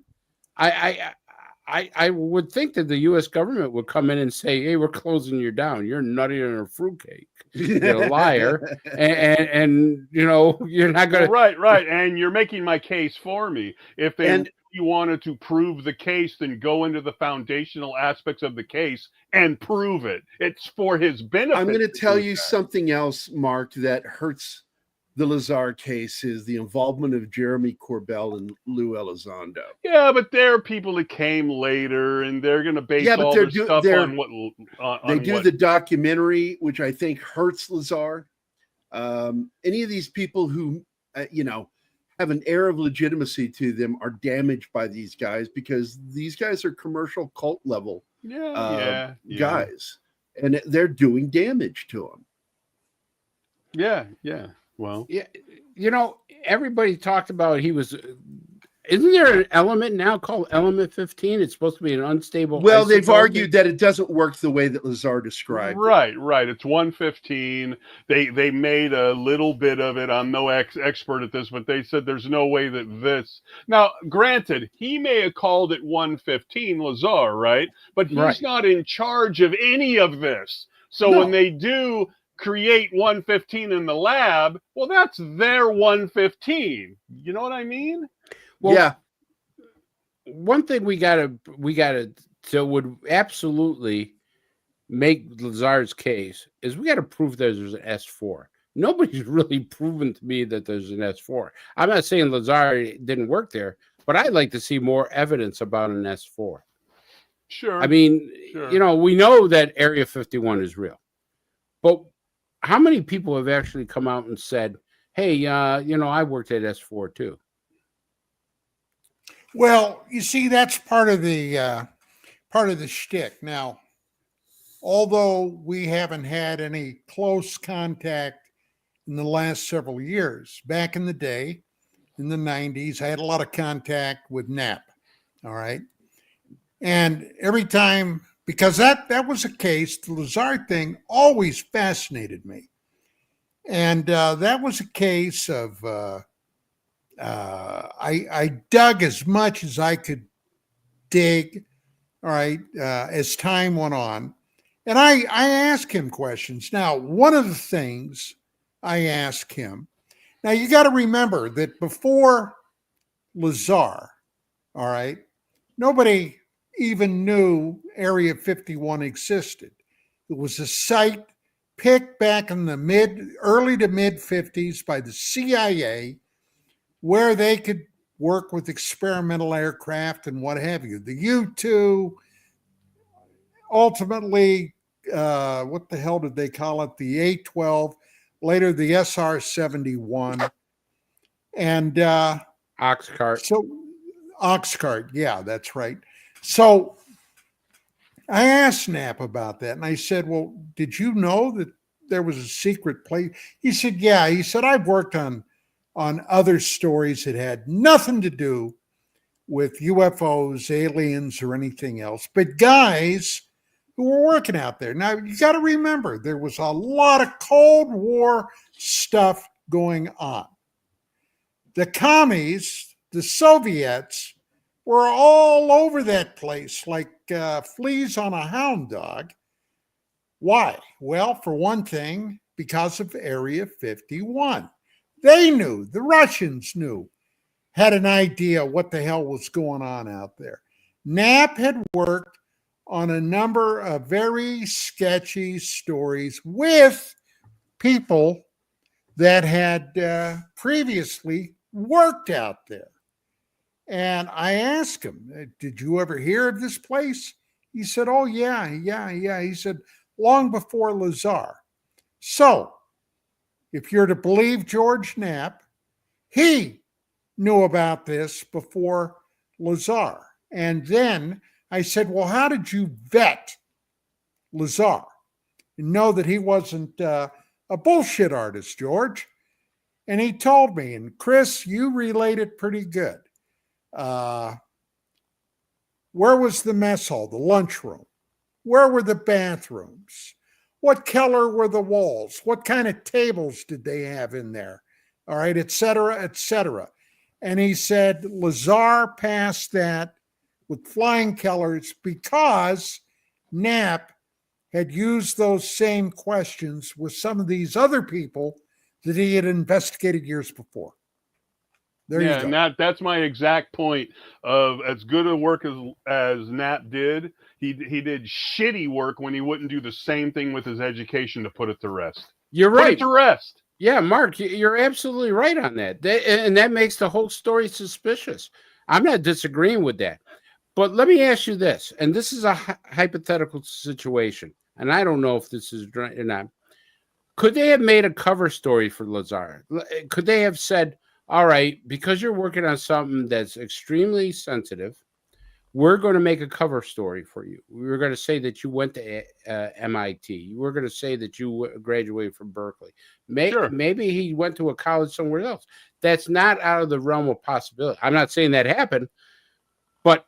I would think that the U.S. government would come in and say, "Hey, we're closing you down. You're nuttier than a fruitcake. You're a liar, and you're not going to." Right, and you're making my case for me. If they wanted to prove the case, then go into the foundational aspects of the case and prove it. It's for his benefit. I'm going to tell you something else, Mark, that hurts the Lazar case is the involvement of Jeremy Corbell and Lou Elizondo. Yeah, but they're people that came later, and they're going to base all their stuff on what they do. The documentary, which I think hurts Lazar. Any of these people who, have an air of legitimacy to them are damaged by these guys because these guys are commercial cult level guys, and they're doing damage to them. Yeah. Well, yeah, everybody talked about isn't there an element now called element 15? It's supposed to be an unstable. Well, they've argued that it doesn't work the way that Lazar described. Right. It's 115. They made a little bit of it. I'm no expert at this, but they said there's no way that this. Now, granted, he may have called it 115, Lazar, right? But he's not in charge of any of this. So when they do create 115 in the lab, well, that's their 115. You know what I mean? Well, yeah. One thing we gotta so would absolutely make Lazar's case is we got to prove there's an S4. Nobody's really proven to me that there's an S4. I'm not saying Lazar didn't work there, but I'd like to see more evidence about an S4. Sure. I mean, we know that Area 51 is real, but how many people have actually come out and said, "Hey, I worked at S4 too"? Well, you see, that's part of the shtick. Now, although we haven't had any close contact in the last several years, back in the day, in the 90s, I had a lot of contact with Knapp. All right. And every time, because that was a case, the Lazar thing always fascinated me. And that was a case of, I dug as much as I could dig, all right, as time went on. And I asked him questions. Now, one of the things I asked him, now you got to remember that before Lazar, all right, nobody even knew Area 51 existed. It was a site picked back in the early to mid 50s by the CIA where they could work with experimental aircraft and what have you. The U-2, ultimately, what the hell did they call it? The A-12, later the SR-71. And Oxcart. So Oxcart, yeah, that's right. So I asked Knapp about that, and I said, well, did you know that there was a secret place? He said, yeah. He said, I've worked on other stories that had nothing to do with UFOs, aliens, or anything else, but guys who were working out there. Now, you got to remember, there was a lot of Cold War stuff going on. The commies, the Soviets, were all over that place like fleas on a hound dog. Why? Well, for one thing, because of Area 51. They knew, the Russians knew, had an idea what the hell was going on out there. Knapp had worked on a number of very sketchy stories with people that had previously worked out there. And I asked him, did you ever hear of this place? He said, oh, yeah. He said, long before Lazar. So, if you're to believe George Knapp, he knew about this before Lazar. And then I said, well, how did you vet Lazar and know that he wasn't a bullshit artist, George. And he told me, and Chris, you relate it pretty good. Where was the mess hall, the lunchroom? Where were the bathrooms? What color were the walls? What kind of tables did they have in there? All right, et cetera, et cetera. And he said Lazar passed that with flying colors because Knapp had used those same questions with some of these other people that he had investigated years before. There you go. And that's my exact point of as good a work as Knapp did, he did shitty work when he wouldn't do the same thing with his education to put it to rest. You're right. Put it to rest. Yeah, Mark, you're absolutely right on that. And that makes the whole story suspicious. I'm not disagreeing with that. But let me ask you this, and this is a hypothetical situation, and I don't know if this is right or not. Could they have made a cover story for Lazar? Could they have said, all right, because you're working on something that's extremely sensitive, we're going to make a cover story for you. We're going to say that you went to MIT. We're going to say that you graduated from Berkeley. Maybe he went to a college somewhere else. That's not out of the realm of possibility. I'm not saying that happened, but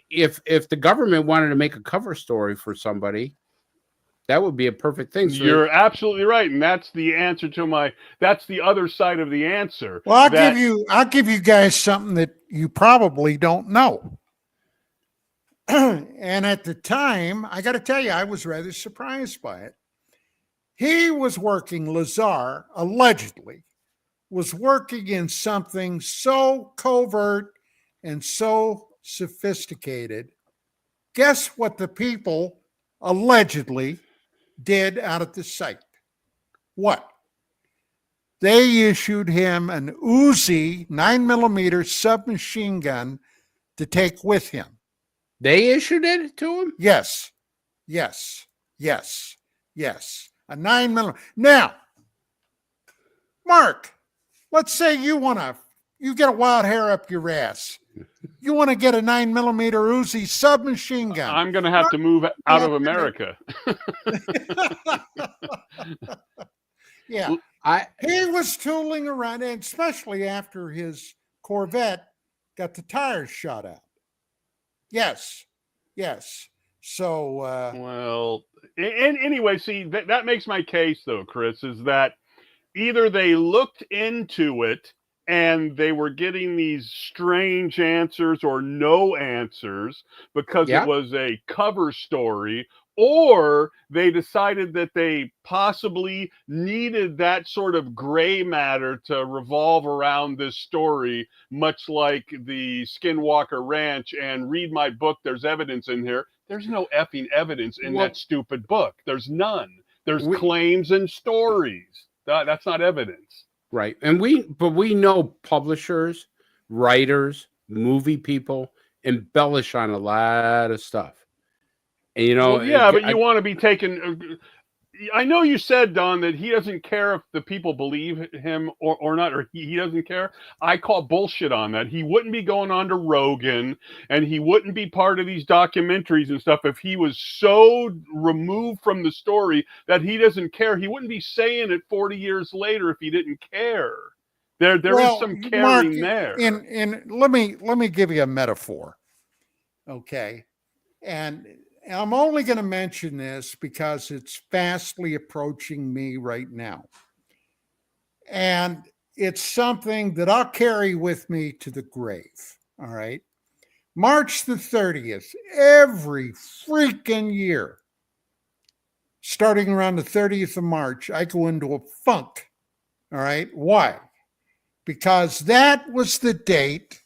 if the government wanted to make a cover story for somebody, that would be a perfect thing. So you're absolutely right, and that's the answer to that's the other side of the answer. Well, I'll give you guys something that you probably don't know. And at the time, I got to tell you, I was rather surprised by it. He was working, Lazar allegedly was working in something so covert and so sophisticated. Guess what the people allegedly did out at the site? What? They issued him an Uzi 9mm submachine gun to take with him. They issued it to him? Yes. Yes. Yes. Yes. A 9mm. Now, Mark, let's say you get a wild hair up your ass. You want to get a 9mm Uzi submachine gun. I'm going to have to move out of America. Yeah. He was tooling around, and especially after his Corvette got the tires shot out. Yes. Yes. So, well, and anyway, see, that makes my case, though, Chris, is that either they looked into it and they were getting these strange answers or no answers because it was a cover story, or they decided that they possibly needed that sort of gray matter to revolve around this story, much like the Skinwalker Ranch and read my book, there's evidence in here. There's no effing evidence in that stupid book. There's none. There's claims and stories. That's not evidence. Right. And we know publishers, writers, movie people embellish on a lot of stuff. And, you know, but you want to be taken. I know you said, Don, that he doesn't care if the people believe him or not, or he doesn't care. I call bullshit on that. He wouldn't be going on to Rogan, and he wouldn't be part of these documentaries and stuff if he was so removed from the story that he doesn't care. He wouldn't be saying it 40 years later if he didn't care. There is some caring there. And let me give you a metaphor. Okay. And I'm only going to mention this because it's fastly approaching me right now. And it's something that I'll carry with me to the grave. All right. March the 30th, every freaking year, starting around the 30th of March, I go into a funk. All right. Why? Because that was the date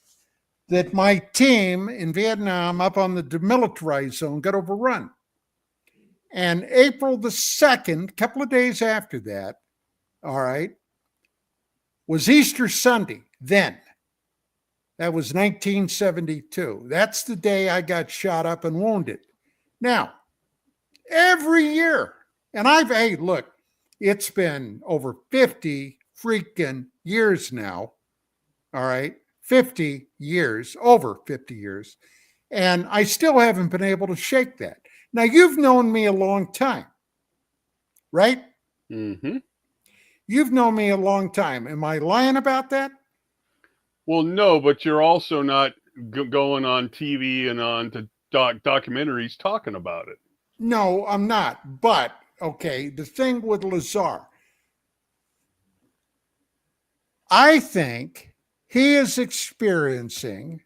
that my team in Vietnam up on the demilitarized zone got overrun. And April the 2nd, a couple of days after that, all right, was Easter Sunday then. That was 1972. That's the day I got shot up and wounded. Now, every year, and look, it's been over 50 freaking years now, all right? 50 years, over 50 years, and I still haven't been able to shake that. Now, you've known me a long time, right? Mm-hmm. You've known me a long time. Am I lying about that? Well, no, but you're also not going on TV and on to documentaries talking about it. No, I'm not. But, okay, the thing with Lazar, I think he is experiencing,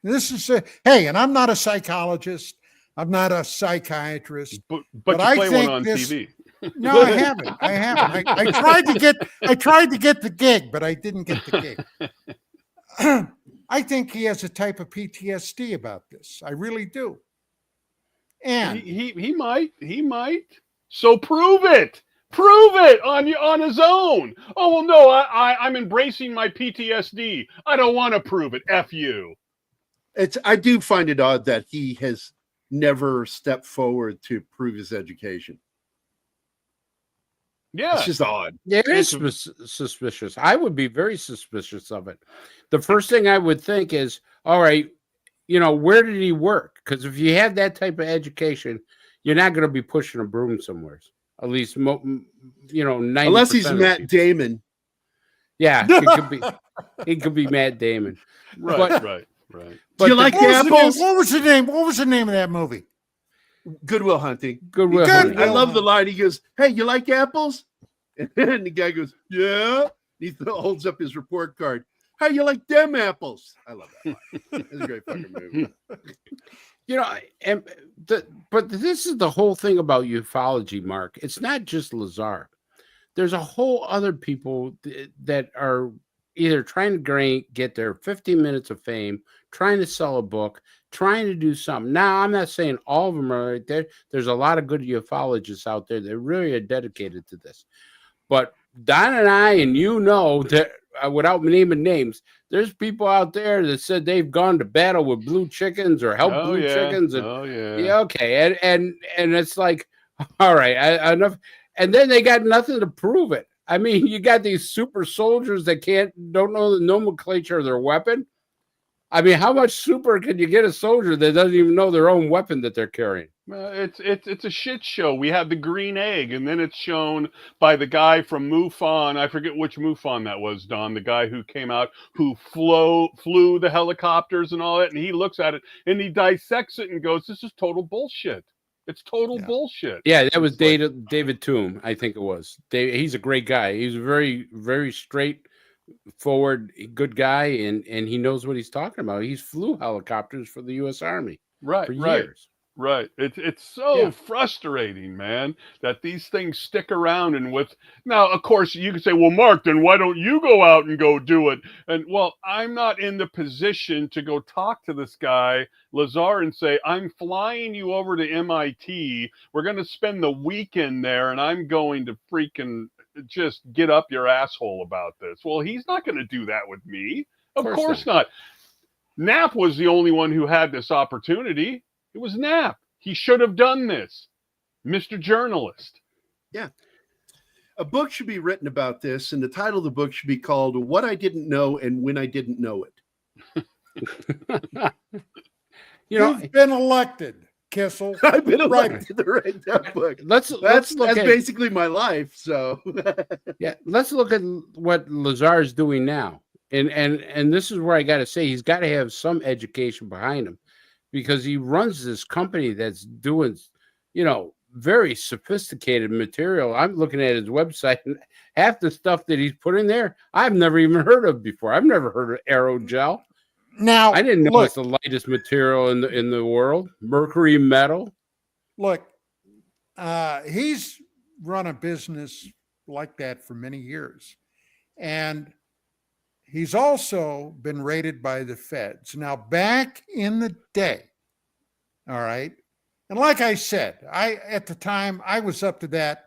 hey, and I'm not a psychologist, I'm not a psychiatrist. But you I play think one on TV. No, I haven't. I tried to get the gig, but I didn't get the gig. I think he has a type of PTSD about this. I really do. And he might. So prove it. Prove it on his own. Oh well, no, I'm embracing my PTSD. I don't want to prove it. F you. I do find it odd that he has never stepped forward to prove his education. Yeah, it's just odd. Yeah, it is suspicious. I would be very suspicious of it. The first thing I would think is, all right, where did he work? Because if you have that type of education, you're not going to be pushing a broom somewhere. At least, 90%. Unless he's Matt Damon. Yeah, he could be Matt Damon. Right. Do you like apples? What was the name? What was the name of that movie? Good Will Hunting. Goodwill Hunting. I love the line. He goes, "Hey, you like apples?" And the guy goes, "Yeah." He holds up his report card. "How you like them apples?" I love that line. It's a great fucking movie. But this is the whole thing about ufology, Mark. It's not just Lazar. There's a whole other people that are either trying to get their 15 minutes of fame, trying to sell a book, trying to do something. Now, I'm not saying all of them are right there. There's a lot of good ufologists out there that really are dedicated to this. But Don and I, and that without naming names, there's people out there that said they've gone to battle with blue chickens or helped blue chickens. And, okay. And it's like, all right, enough. And then they got nothing to prove it. I mean, you got these super soldiers that don't know the nomenclature of their weapon. I mean, how much super can you get a soldier that doesn't even know their own weapon that they're carrying? It's a shit show. We have the green egg, and then it's shown by the guy from MUFON. I forget which MUFON that was, Don. The guy who came out, who flew the helicopters and all that, and he looks at it and he dissects it and goes, "This is total bullshit. It's total bullshit." Yeah, that was David Toom, I think it was. He's a great guy. He's a very, very straightforward, good guy, and he knows what he's talking about. He's flew helicopters for the U.S. Army for years. Right. It's so frustrating, man, that these things stick around. And now, of course, you can say, well, Mark, then why don't you go out and go do it? And well, I'm not in the position to go talk to this guy, Lazar, and say, I'm flying you over to MIT. We're going to spend the weekend there, and I'm going to freaking just get up your asshole about this. Well, he's not going to do that with me. Of course not. Knapp was the only one who had this opportunity. It was Knapp. He should have done this, Mr. Journalist. Yeah. A book should be written about this, and the title of the book should be called What I Didn't Know and When I Didn't Know It. You've been elected, Kissel. I've been elected to write that book. That's basically my life. So let's look at what Lazar is doing now. And this is where I got to say he's got to have some education behind him, because he runs this company that's doing, very sophisticated material. I'm looking at his website, and half the stuff that he's put in there, I've never even heard of before. I've never heard of aerogel. Now, I didn't know it's the lightest material in the world. Mercury metal. Look, he's run a business like that for many years, and he's also been raided by the feds. Now, back in the day, all right, and like I said, at the time, I was up to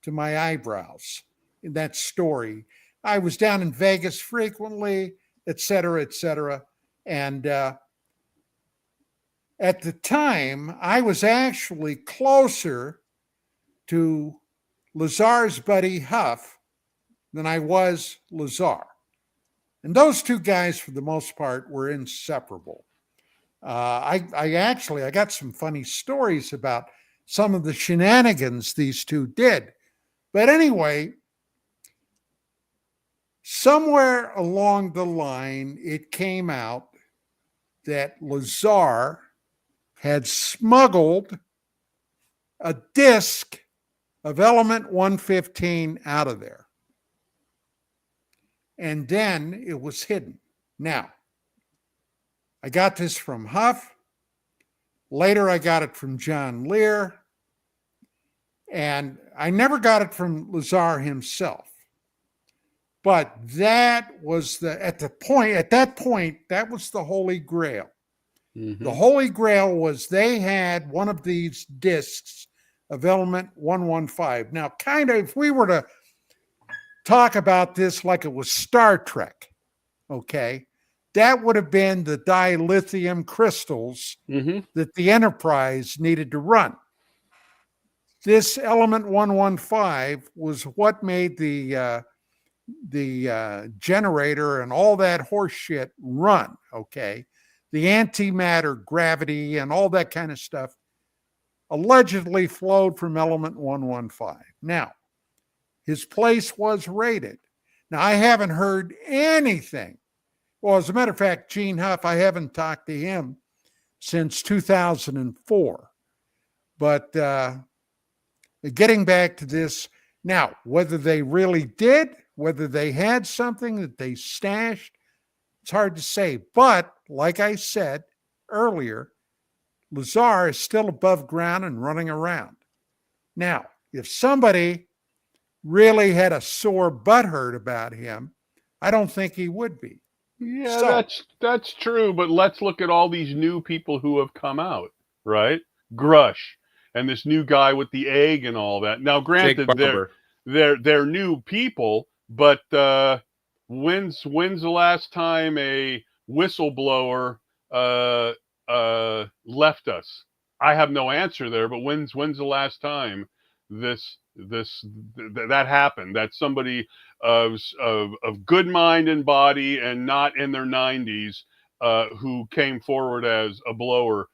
my eyebrows in that story. I was down in Vegas frequently, et cetera, et cetera. And at the time, I was actually closer to Lazar's buddy Huff than I was Lazar. And those two guys, for the most part, were inseparable. I got some funny stories about some of the shenanigans these two did. But anyway, Somewhere along the line, it came out that Lazar had smuggled a disc of element 115 out of there. And then it was hidden. Now, I got this from Huff. Later, I got it from John Lear. And I never got it from Lazar himself. But that was at that point, that was the Holy Grail. Mm-hmm. The Holy Grail was they had one of these discs of element 115. Now, kind of, if we were to talk about this like it was Star Trek, okay, that would have been the dilithium crystals that the Enterprise needed to run. This element 115 was what made the generator and all that horse shit run, okay? The antimatter, gravity, and all that kind of stuff allegedly flowed from element 115. Now, his place was raided. Now, I haven't heard anything. Well, as a matter of fact, Gene Huff, I haven't talked to him since 2004. But getting back to this, now, whether they really did, whether they had something that they stashed, it's hard to say. But like I said earlier, Lazar is still above ground and running around. Now, if somebody really had a sore butthurt about him, I don't think he would be. Yeah, so, that's true. But let's look at all these new people who have come out, right? Grush and this new guy with the egg and all that. Now, granted, they're new people, but when's the last time a whistleblower left us? I have no answer there, but when's the last time that happened? That somebody of good mind and body and not in their 90s who came forward as a blower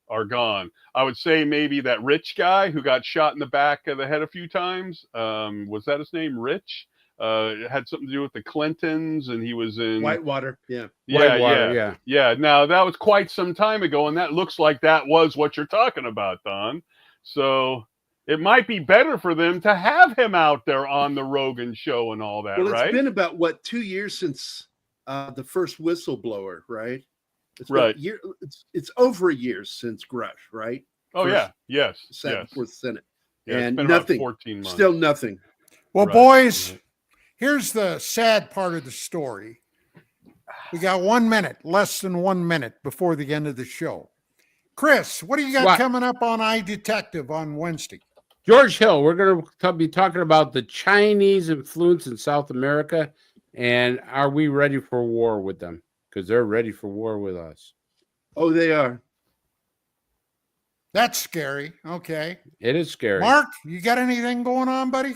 are gone. I would say maybe that Rich guy who got shot in the back of the head a few times. Was that his name, Rich? It had something to do with the Clintons, and he was in Whitewater. Yeah. Now that was quite some time ago, and that looks like that was what you're talking about, Don. So it might be better for them to have him out there on the Rogan show and all that, right? It's been about 2 years since the first whistleblower, right? It's over a year since Grush, right? Oh, first, yes. For the Senate. Yeah, and it's been nothing. About 14 months. Still nothing. Well, boys, here's the sad part of the story. We got 1 minute, less than 1 minute before the end of the show. Chris, what do you got coming up on iDetective on Wednesday? George Hill, we're going to be talking about the Chinese influence in South America, and are we ready for war with them? Because they're ready for war with us. Oh, they are. That's scary. Okay. It is scary. Mark, you got anything going on, buddy?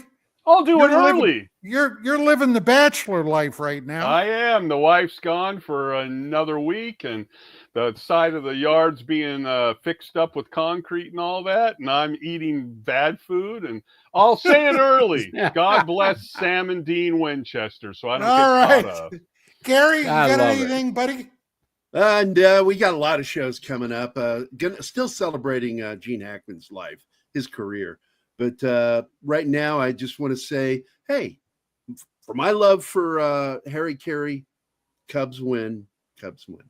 I'll do it early. You're living the bachelor life right now. I am. The wife's gone for another week, and the side of the yard's being fixed up with concrete and all that, and I'm eating bad food, and I'll say it early. God bless Sam and Dean Winchester, so I don't get caught up. Gary, you got anything, buddy? And we got a lot of shows coming up. Still celebrating Gene Hackman's life, his career. But right now, I just want to say, hey, for my love for Harry Carey, Cubs win. Cubs win.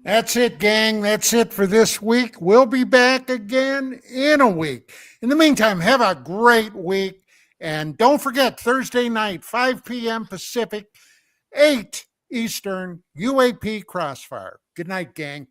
That's it, gang. That's it for this week. We'll be back again in a week. In the meantime, have a great week. And don't forget, Thursday night, 5 p.m. Pacific, 8 Eastern, UAP Crossfire. Good night, gang.